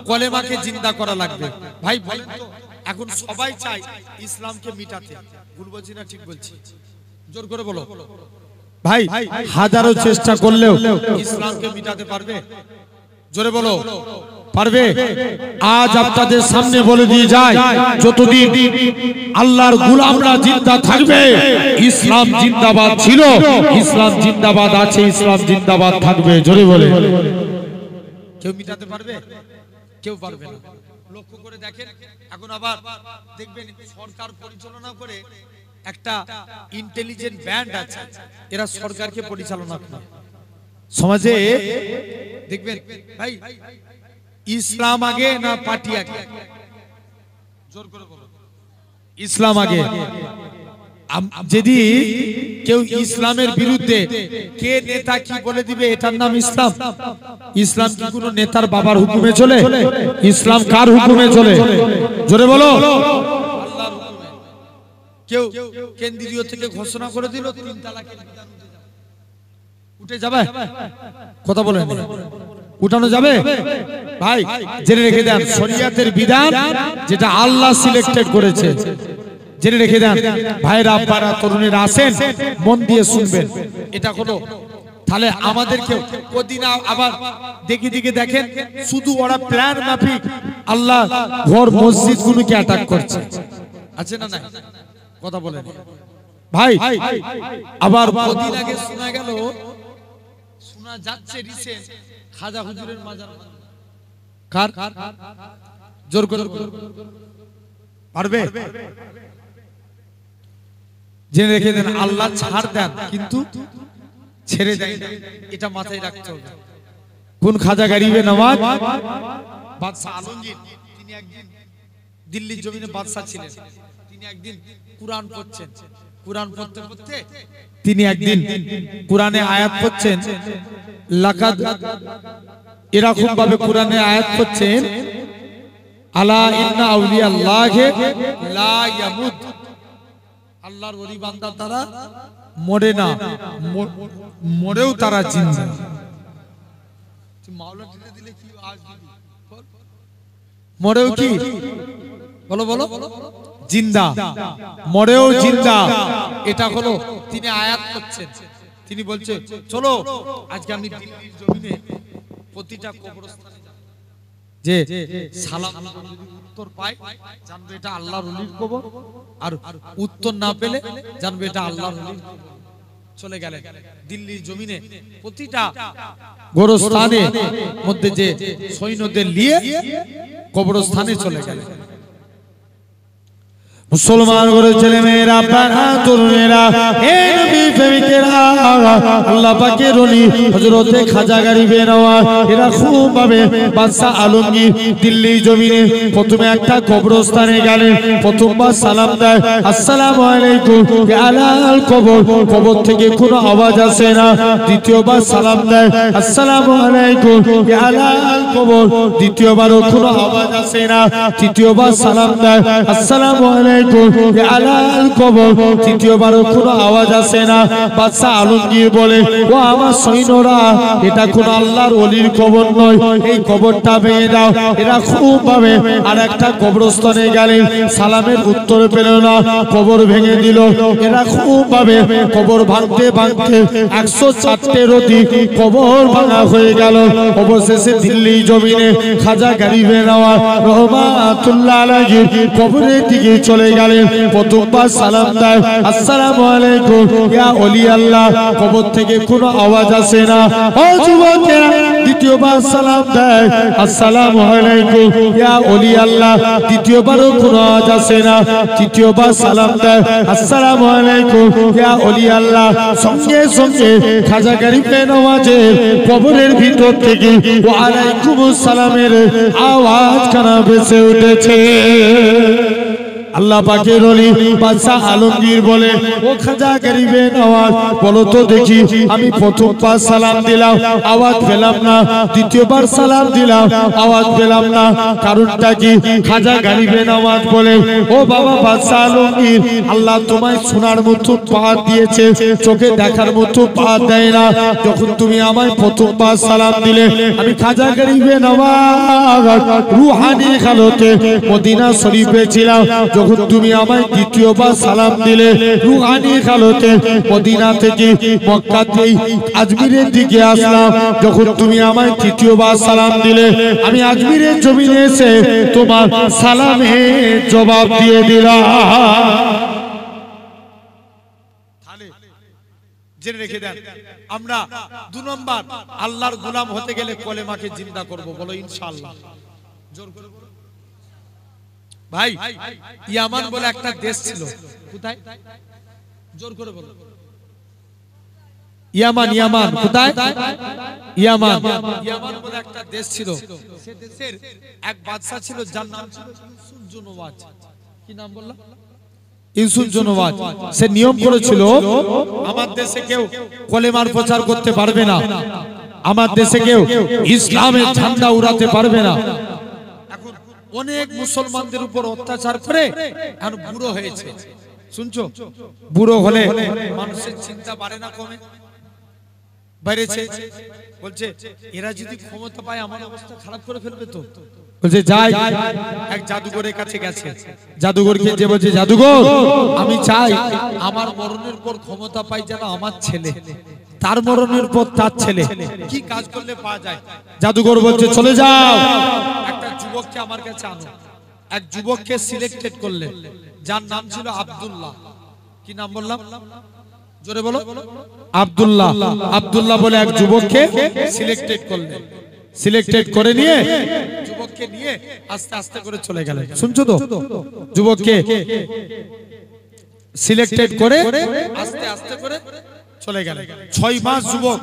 A: কলেমাকে জিন্দা করা লাগবে। ভাই ভাই এখন সবাই চায় ইসলামকে মিটাতে, ভুল বলছি না ঠিক বলছি? জোর করে বলো ভাই, হাজারো চেষ্টা করলেও ইসলামকে মিটাতে পারবে? জোরে বলো পারবে? আজ আপনাদের সামনে বলে দিয়ে যায়, যতদিন আল্লাহর গোলামরা জিন্দা থাকবে ইসলাম জিন্দাবাদ ছিল, ইসলাম জিন্দাবাদ আছে, ইসলাম জিন্দাবাদ থাকবে। জোরে বলে কেউ মিটাতে পারবে? কেউ পারবে না। লক্ষ্য করে দেখেন, এখন আবার দেখবেন সরকার পরিচালনা করে একটা ইন্টেলিজেন্ট ব্যান্ড আছে, এরা সরকারকে পরিচালনা করে। সমাজে দেখবেন ভাই ইসলাম আগে না পার্টি আগে? জোর করে বলো ইসলাম আগে। যদি কেউ ইসলামের বিরুদ্ধে, কে নেতা কি বলে দিবে এটার নাম ইসলাম? ইসলাম কি কোন নেতার বাবার হুকুমে চলে? ইসলাম কার হুকুমে চলে? জোরে বলো আল্লাহর হুকুমে। কেউ কেন্দ্রীয় থেকে ঘোষণা করে দিল 3 তালাকের বিধান উঠে যাবে, কথা বলেন উঠানো যাবে? ভাই জেনে রেখে দেন, শরিয়াতের বিধান যেটা আল্লাহ সিলেক্টেড করেছে, জেনে রেখে দেন ভাইরা, আব্বারা, তরুণেরা আসেন মন দিয়ে শুনবেন। এটা হলো তাহলে আমাদেরকে কদিন আবার দেখি দিকে দেখেন শুধু ওরা প্ল্যান মাফিক আল্লাহ ঘর মসজিদ গুলোকে অ্যাটাক করছে, আছে না না? কথা বলেন ভাই। আবার কদিন আগে শোনা গেল, শোনা যাচ্ছে রিসেন্ট খাজা হুজুরের মাজার কার? জোর করে পারবে? জেনে রেখে দেন আল্লাহ ছাড় দেন কিন্তু ছেড়ে দেয় না, এটা মাথায় রাখতে হবে। কোন খাজা গরিবে নওয়াজ বাদশা আলমগীর, তিনি একদিন দিল্লির জমিনে বাদশা ছিলেন, তিনি একদিন কুরআন পড়ছেন, কুরআন পড়তে পড়তে তিনি একদিন কুরআনে আয়াত পড়ছেন, লাকাদ, এরকম ভাবে কুরআনে আয়াত পড়ছেন, আলা ইন্না আউলিয়া আল্লাহি লা ইয়ামুত, আল্লাহর ওলি বান্দা তারা মরে না, মরেও তারা জিন্দা। মাওলা টেনে দিলে কি আজ মরেও কি বলো বলো জিন্দা, মরেও জিন্দা। এটা হলো তিনি আয়াত করছেন, তিনি বলছে চলো আজকে আমি দিল্লির জমিনে প্রতিটা কবরস্থানে যে সালাম উত্তর পাই জানবে এটা আল্লাহর ওলির কবর, আর উত্তর না পেলে জানবে এটা আল্লাহর ওলির কবর। চলে গেলেন দিল্লির জমিনে প্রতিটা গোরস্থানে মধ্যে যে সৈন্যদের নিয়ে কবরস্থানে চলে গেলেন। মুসলমান করে ছেলে মেয়েরা তরুণেরা হে নবী প্রেমিকেরা আল্লাহ পাকের ওলি হযরত খাজা গরিবে নওয়াজ এরা খুব ভাবে বাদশা আলমগীর দিল্লি জমিনে প্রথমে একটা কবরস্থানে গেলেন। প্রথমবার সালাম দেয় আসসালামু আলাইকুম আলাল কবর, কবর থেকে কোনো আওয়াজ আসে না। দ্বিতীয়বার সালাম দেয় আসসালামু আলাইকুম আলাল কবর, দ্বিতীয়বারও কোনো আওয়াজ আসে না। তৃতীয়বার সালাম দেয় আসসালামু আলাইকুম আলাল কবর, তৃতীয়বারও কোনো আওয়াজ আসে না। বাদশা আলমগীর বলে ও আমার সৈন্যরা এটা কোনো আল্লাহর ওলির কবর নয়, এই কবরটা ভেঙে দাও। এরা খুব ভাবে আর একটা কবরস্থানে গেলেন, সালামের উত্তর পেল না, কবর ভেঙে দিল। এরা খুব ভাবে কবর ভাঙতে ভাঙতে 104টের অধিক কবর ভাঙা হয়ে গেল। অবশেষে দিল্লি জমিনে খাজা গরিবে নওয়াজ রহমাতুল্লাহ আলাইহি কবরের দিকে চলে গেলেন। প্রথমবার সালাম দেয় আসসালামু আলাইকুম ইয়া ওলি আল্লাহ, কবর থেকে কোনো আওয়াজ আসে না। ও যুবকেরা, দ্বিতীয়বার সালাম দেয় আসসালামু আলাইকুম ইয়া ওলি আল্লাহ, দ্বিতীয়বারও কোনো আওয়াজ আসে না। তৃতীয়বার সালাম দেয় আসসালামু আলাইকুম ইয়া ওলি আল্লাহ, সঙ্গে সঙ্গে খাজা গরিবে নওয়াজের কবরের ভিতর থেকে ওয়া আলাইকুমুস সালামের আওয়াজ কানা ভেসে উঠেছে। আল্লাহ পাকের ওলি বাদশা আলমগীর বলে ও খাজা গরিবে নওয়াজ বলো তো দেখি, আমি প্রথমবার সালাম দিলাম আওয়াজ পেলাম না, দ্বিতীয়বার সালাম দিলাম আওয়াজ পেলাম না, কারণটা কি? খাজা গরিবে নওয়াজ বলে ও বাবা বাদশা আলমগীর, আল্লাহ তোমায় শোনার মতো পা দিয়েছে, চোখে দেখার মতো পা দেয় না। যখন তুমি আমায় প্রথমবার সালাম দিলে আমি খাজা গরিবে নওয়াজ রুহানি হালতে মদিনা শরীফে ছিলাম। যখন তুমি আমায় দ্বিতীয়বার সালাম দিলে রুহানি হালতে মদিনা থেকে মক্কাতে আজমিরের দিকে আসলাম। যখন তুমি আমায় তৃতীয়বার সালাম দিলে আমি আজমিরের জমিনে এসে তোমার সালামের জবাব দিয়ে দিলাম। জেনে রেখে দেন, আমরা 2 নম্বর আল্লাহর গোলাম হতে গেলে কলেমাকে জিন্দা করব, বলো ইনশাআল্লাহ। জোর করে বলো ভাই। ইয়ামান বলে একটা দেশ ছিল, কোথায়? জোর করে বলো। ইয়ামান, ইয়ামান কোথায়? ইয়ামান, ইয়ামান বলে একটা দেশ ছিল। সে দেশের এক বাদশা ছিল যার নাম ছিল ইউসুফ জুনওয়াজ। কি নাম বললাম? ইউসুফ জুনওয়াজ। সে নিয়ম করেছিল আমার দেশে কেউ কলেমার প্রচার করতে পারবে না, আমার দেশে কেউ ইসলামের ঝান্ডা উড়াতে পারবে না। এখন অনেক মুসলমানদের উপর অত্যাচার করে এখন বুড়ো হয়েছে, শুনছো? বুড়ো হলে মানুষের চিন্তা বাড়ে না কমে? বেড়েছে। বলছে এরা যদি ক্ষমতা পায় আমার অবস্থা খারাপ করে ফেলবে তো। বলছে যাই, এক জাদুঘরের কাছে গেছে। জাদুঘরকে যে বলছে জাদুঘর আমি চাই আমার মরণের পর ক্ষমতা পাই যেন আমার ছেলে, তার মরণের পর তার ছেলে। কি কাজ করলে পাওয়া যায়? জাদুঘর বলছে চলে যাও, একটা যুবককে আমার কাছে আনো। এক যুবককে সিলেক্টেড করলেন যার নাম ছিল আব্দুল্লাহ। কি নাম বললাম? জোরে বলো। আব্দুল্লাহ। আব্দুল্লাহ বলে এক যুবককে সিলেক্টেড করলেন। সিলেক্টেড করে নিয়ে যুবককে নিয়ে আস্তে আস্তে করে চলে গেলেন। শুনছো তো? যুবককে সিলেক্টেড করে আস্তে আস্তে করে চলে গেলেন। 6 মাস যুবক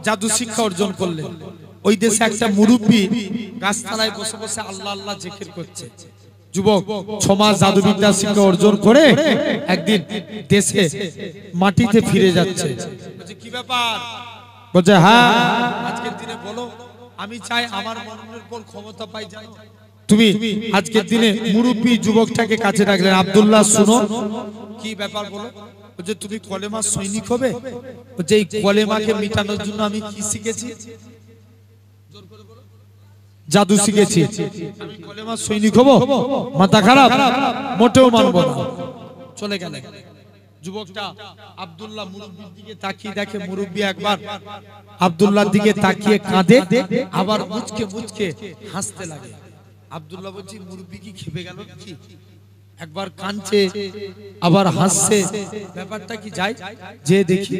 A: জাদু শিক্ষা অর্জন করলেন। ওই দেশে একটা মুরব্বী গাছতলায় বসে বসে আল্লাহ আল্লাহ জিকির করছে। যুবক 6 মাস জাদুবিদ্যা শিক্ষা অর্জন করে একদিন দেশে মাটিতে ফিরে যাচ্ছে। বলছে কি ব্যাপার? বলছে হ্যাঁ আজকের দিনে বলো, আমি চাই আমার মরণের পর ক্ষমতা পাই যাই। তুমি আজকের দিনে মুরব্বী যুবকটাকে কাছে রাখলেন। আব্দুল্লাহ শুনো, কি ব্যাপার বলো? বলছে তুমি কলেমা সৈনিক হবে। বলছে এই কলেমাকে মিটানোর জন্য আমি কি শিখেছি? জাদু শিখেছি। আমি কলেমা সৈনিক হব? মাথা খারাপ, মোটেও মানব না। চলে গেল। যুবকটা আব্দুল্লাহ মুরব্বির দিকে তাকিয়ে দেখে মুরব্বি একবার আব্দুল্লাহর দিকে তাকিয়ে কাঁদে, আবার মুচকে মুচকে হাসতে লাগে। আব্দুল্লাহ বলছে মুরব্বি কি খেপে গেল কি? একবার কাঁদছে আবার হাসছে, ব্যাপারটা কি যায় যে দেখি।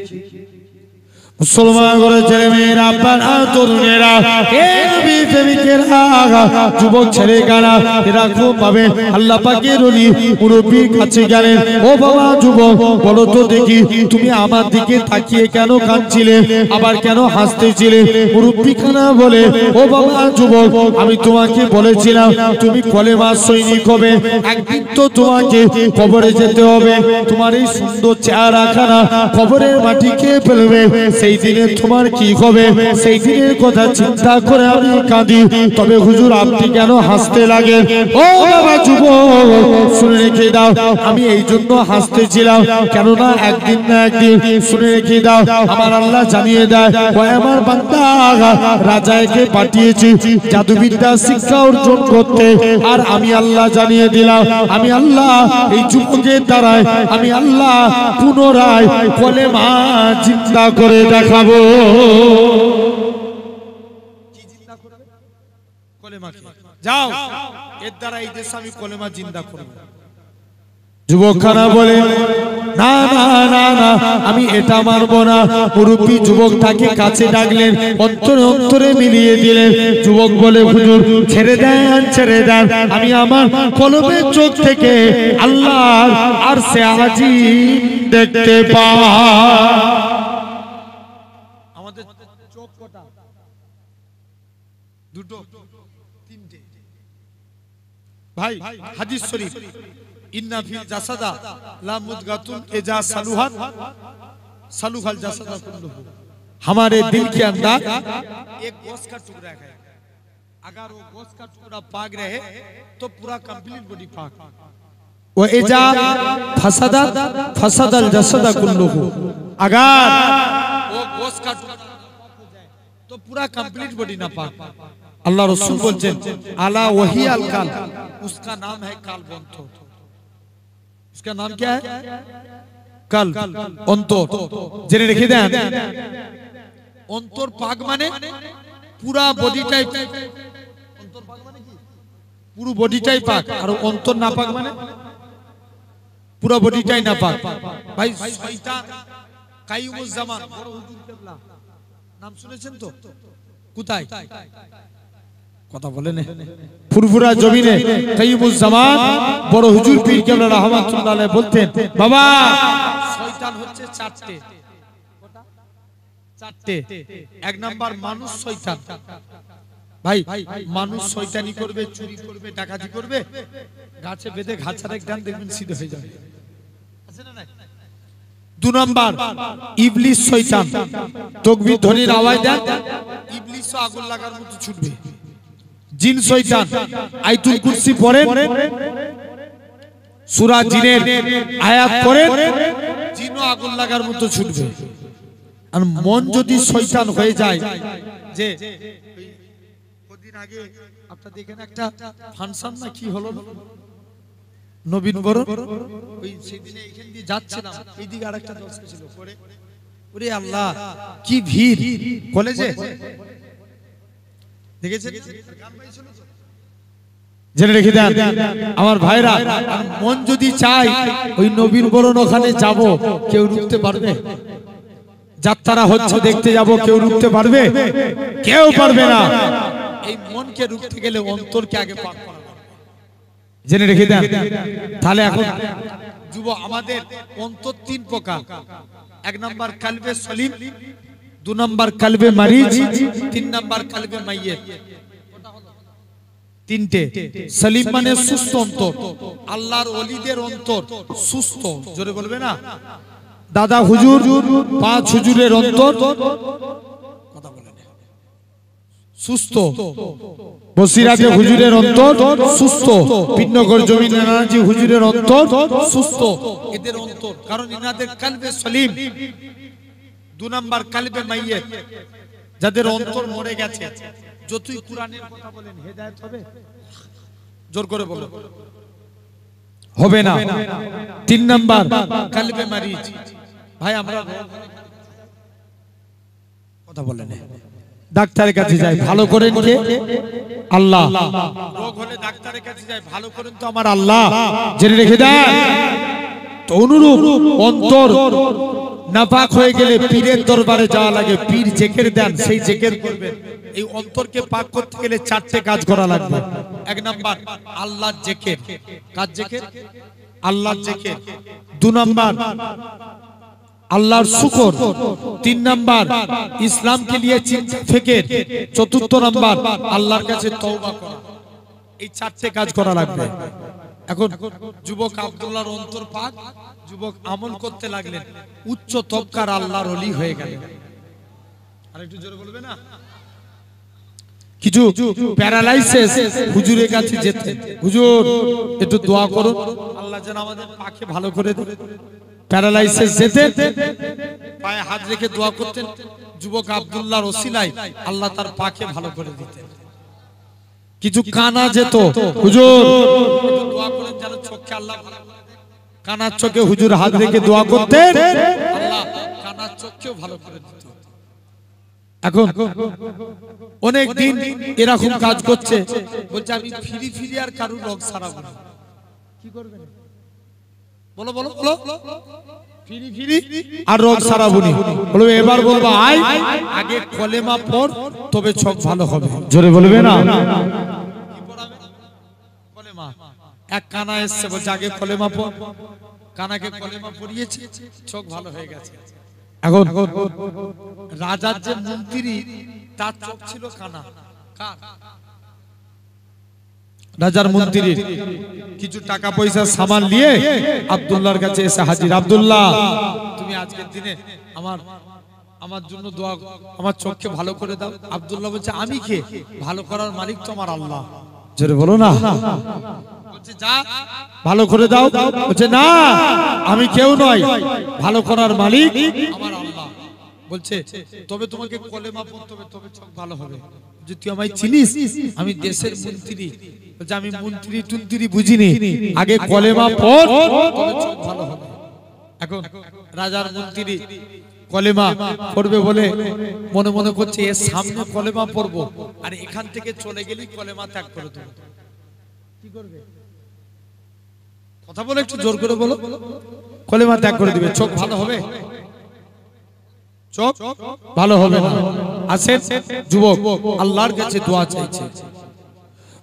A: মুসলমান করে ছেলে মেয়েরা, আপনারা তরুণেরা, যুবক ছেলে গানা, এরা খুব পাবে আল্লাহ পাকের ওলি মুরব্বির কাছে গেলেন। ও বাবা যুবক, বলো তো দেখি তুমি আমার দিকে তাকিয়ে কেন কাঁদছিলে, আবার কেন হাসতেছিলে? মুরব্বি খানা বলে, ও বাবা যুবক, আমি তোমাকে বলেছিলাম তুমি কলেমা সৈনিক হবে, একদিন তো তোমাকে কবরে যেতে হবে, তোমার এই সুন্দর চেহারা খানা কবরের মাটি খেয়ে ফেলবে, সেই দিনে তোমার কি হবে? সেই দিনের কথা চিন্তা করে আমি কাঁদি। তবে হুজুর আপনি কেন হাসতে লাগেন? ও বাবা যুবক, শুনে রেখে দাও, আমি এই জন্য হাসতেছিলাম, কেননা একদিন না একদিন, শুনে রেখে দাও, আমার আল্লাহ জানিয়ে দেয়, ও আমার বান্দা, রাজাকে পাঠিয়েছি জাদুবিদ্যা শিক্ষা অর্জন করতে, আর আমি আল্লাহ জানিয়ে দিলাম, আমি আল্লাহ এই যুবকের দ্বারায় আমি আল্লাহ পুনরায় কলেমা চিন্তা করে দেখাবো। যাও, এর দ্বারা এই দেশে আমি কলেমা জিন্দা করব। যুবক খানা বলে, না না না না, আমি এটা মানবো না। মুরব্বী যুবক তাকে কাছে ডাকলেন, অন্তরে অন্তরে মিলিয়ে দিলেন। যুবক বলে, হুজুর ছেড়ে দেন, ছেড়ে দেন, আমি আমার কলমের চোখ থেকে আল্লাহর আরশে আজিম দেখতে পাই। আমাদের চোখ কটা? দুটো, তিনটে। ভাই হাদিস শরীফ, ইন্না ফিল জাসাদা লা মুদগাতুন ইজা সালুহাত সালুহাল জাসাদা কুল্লুহু। हमारे दिल के अंदर एक गोश्त का टुकड़ा है, अगर वो गोश्त का टुकड़ा पाक रहे तो पूरा कंप्लीट बॉडी पाक। वो इजा फसदा फसदल जसदा कुल्लुहु, अगर वो गोश्त का टुकड़ा हो जाए तो पूरा कंप्लीट बॉडी ना पाक। अल्लाह रसूल बोलते हैं, अला वही अल काल, उसका नाम है काल बंतो। उसका नाम क्या है? काल अंतर। জেনে রেখে দেন, অন্তর পাক মানে পুরা বডিটাই, অন্তর পাক মানে কি? পুরো বডিটাই পাক, আর অন্তর না পাক মানে পুরো বডিটাই না পাক। ভাই শয়তান কাইয়ুমুজ জামান, বড় হুজুর কেবলা নাম শুনেছেন তো? কোথায়? কথা বলেন, ফুরফুরা জমিনে কাইয়ুমুজ জামান বড় হুজুর পীর কেবলা রাহমাতুল্লাহ আলাইহি বলতেন, বাবা শয়তান হচ্ছে চারটে। চারটে। এক নাম্বার মানুষ শয়তান। ভাই মানুষ শয়তানি করবে, চুরি করবে, ডাকাতি করবে, গাছে বেঁধে ঘাছার এক ডান দেখবেন সিধে হয়ে যাবে, আছে না নাই? দু নাম্বার ইবলিস শয়তান, তাকবীর ধ্বনির আওয়াজ দেন, ইবলিসও আগুন লাগার মতো ছুটবে। জিন শয়তান, আয়াতুল কুরসি পড়েন, সূরা জিনের আয়াত পড়েন, জিনও আগুন লাগার মতো ছুটবে। আর মন যদি শয়তান হয়ে যায়, যে কদিন আগে আপনারা দেখেন একটা ফাংশন না কি হলো নবীন বরণ, ওই সেদিনে এখান দিয়ে যাচ্ছিলাম, এইদিকে আরেকটা দর্শক ছিল, পড়ে ওরে আল্লাহ কি ভিড় কলেজে, দেখেছেন? জেনে রেখে দেন আমার ভাইরা, মন যদি চায় ওই নবীর বরণ ওখানে যাব, কেউ রুখতে পারবে? যাত্রা হচ্ছে দেখতে যাব, কেউ রুখতে পারবে? কেউ পারবে না। এই মনকে রুখতে গেলে অন্তরকে আগে পাক করা লাগবে। জেনে রেখে দেন। তাহলে এখন যুব আমাদের অন্তর তিন প্রকার। এক নাম্বার কালবে সলিম, দু নাম্বার কালবে মারিজ, তিন নাম্বার কালবে মাইয়িত। তিনটে। সলিম মানে সুস্থ অন্তর, আল্লাহর ওলিদের অন্তর সুস্থ, জোরে বলবে না? দাদা হুজুর, পাঁচ হুজুরের অন্তর কথা বলেন সুস্থ, বসিরাতে হুজুরের অন্তর সুস্থ, পিন্নগর জমিনে নানাজি হুজুরের অন্তর সুস্থ। এদের অন্তর, কারণ ইনাদের কালবে সলিম। দু নাম্বার কালবে মাইয়িত, যাদের অন্তর মরে গেছে, যতই কুরআনের কথা বলেন হেদায়েত হবে? জোর করে বলো, হবে না। তিন নাম্বার কালবে মারিজ। ভাই আমরা কথা বলেন, ডাক্তারের কাছে যায়, ভালো করেন কে? আল্লাহ। রোগ হলে ডাক্তারের কাছে যায়, ভালো করেন তো আমার আল্লাহ। জেনে রেখে দেন। তো অনুরূপ অন্তর নাপাক হয়ে গেলে পীরের দরবারে যাওয়া লাগে, পীর জেকের দেন, সেই জেকের করবেন। এই অন্তরকে পাক করতে গেলে 4টে কাজ করা লাগবে। 1 নাম্বার আল্লাহর জেকের। কাজ জেকের? আল্লাহর জেকের। 2 নাম্বার আল্লাহর শুকর। 3 নাম্বার ইসলামকে নিয়ে চিন্তা ফিকির। 4র্থ নাম্বার আল্লাহর কাছে তওবা করা। এই 4টে কাজ করা লাগবে। এখন যুবক আব্দুল্লাহর অন্তর পাক, যুবক আমল করতে লাগলেন, উচ্চ তবকার আল্লাহর ওলি হয়ে গেলেন। আরেকটু জোরে বলবে না? কিছু প্যারালাইসিস হুজুরের কাছে যেতেন, হুজুর একটু দোয়া করুন আল্লাহ যেন আমাদের পাকে ভালো করে দেন। প্যারালাইসিস যেতেন, পায়ে হাত রেখে দোয়া করতেন, যুবক আব্দুল্লাহর ওসিলায় আল্লাহ তার পাকে ভালো করে দিতেন। কিছু কানা যেত, হুজুর একটু দোয়া করেন যেন চোখে আল্লাহ ভালো করে দেন। কানার চোখে হুজুর হাত রেখে দোয়া করতেন, আল্লাহ কানার চোখেও ভালো করে দিত। এখন অনেক দিন এরকম কাজ করছে, বলছে আমি ফিরি ফিরি আর কারুর রোগ সারাবো না। কি করবেন? বলো বলো বলো। ফিরি ফিরি আর রোগ সারাবো না। বলো এবার বলবো আয়, আগে কলেমা পড়, তবে চোখ ভালো হবে। জোরে বলবে না? কি পড়াবে? কলেমা। এক কানা এসছে, বলছে আগে কলেমা পড়। কানাকে কলেমা পড়িয়েছে, চোখ ভালো হয়ে গেছে। এখন রাজার যে মন্ত্রী, তার চোখ ছিল কানা। রাজার মন্ত্রী কিছু টাকা পয়সা সামান নিয়ে আব্দুল্লাহর কাছে এসে হাজির। আব্দুল্লাহ, তুমি আজকের দিনে আমার জন্য দোয়া, আমার চোখকে ভালো করে দাও। আব্দুল্লাহ বলছে আমি কে? ভালো করার মালিক তো আমার আল্লাহ। জোরে বলো না? বলছে যা ভালো করে দাও। বলছে না, আমি কেউ নয়, ভালো করার মালিক আমার আল্লাহ। বলছে তবে তোমাকে কলেমা পড়তে হবে, তবে চোখ ভালো হবে। যে তুই আমায় চিনিস? আমি দেশের মন্ত্রী। বলছে আমি মন্ত্রী টুন্ত্রী বুঝিনি, আগে কলেমা পড়, তবে চোখ ভালো হবে। এখন রাজার মন্ত্রী কলেমা পড়বে বলে মনে মনে করছে এর সামনে কলেমা পড়বো, আর এখান থেকে চলে গেলেই কলেমা ত্যাগ করে দেবো। কি করবে? কথা বলে একটু জোর করে বলো। কলেমা ত্যাগ করে দিবে, চোখ ভালো হবে? চোখ ভালো হবে না। আসেন যুবক আল্লাহর কাছে দোয়া চাইছে।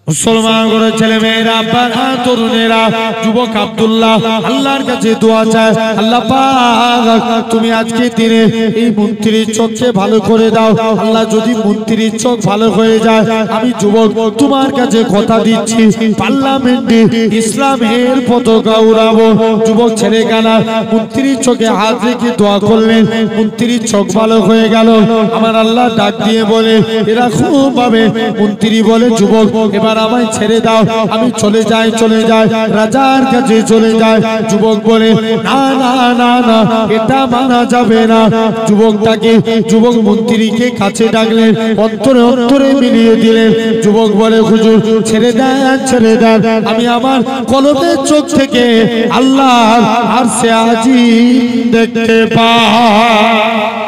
A: মুসলমান করে ছেলে মেয়েরা, বাবা তরুণেরা, যুবক আব্দুল্লাহ আল্লাহর কাছে দোয়া চায়, আল্লাহ পাক তুমি আজকে দিনে এই মন্ত্রীর চোখকে ভালো করে দাও। আল্লাহ যদি মন্ত্রীর চোখ ভালো হয়ে যায়, আমি যুবক তোমার কাছে কথা দিচ্ছি, পার্লামেন্টে ইসলামের পতাকা উড়াবো। যুবক ছেলে কানা মন্ত্রীর চোখে হাত রেখে দোয়া করলেন, মন্ত্রীর চোখ ভালো হয়ে গেল। আমার আল্লাহ ডাক দিয়ে বলে এরকম ভাবে মন্ত্রী বলে যুবক এবার আমায় ছেড়ে দাও, আমি চলে যাই রাজার কাছে চলে যাই। যুবক বলে না না না না, এটা মানা যাবে না। যুবক মন্ত্রীকে কাছে ডাকলেন, অন্তরে অন্তরে মিলিয়ে দিলেন। যুবক বলে হুজুর ছেড়ে দেন, আমি আমার কলমের চোখ থেকে আল্লাহর আরশে আজিম দেখতে পাই।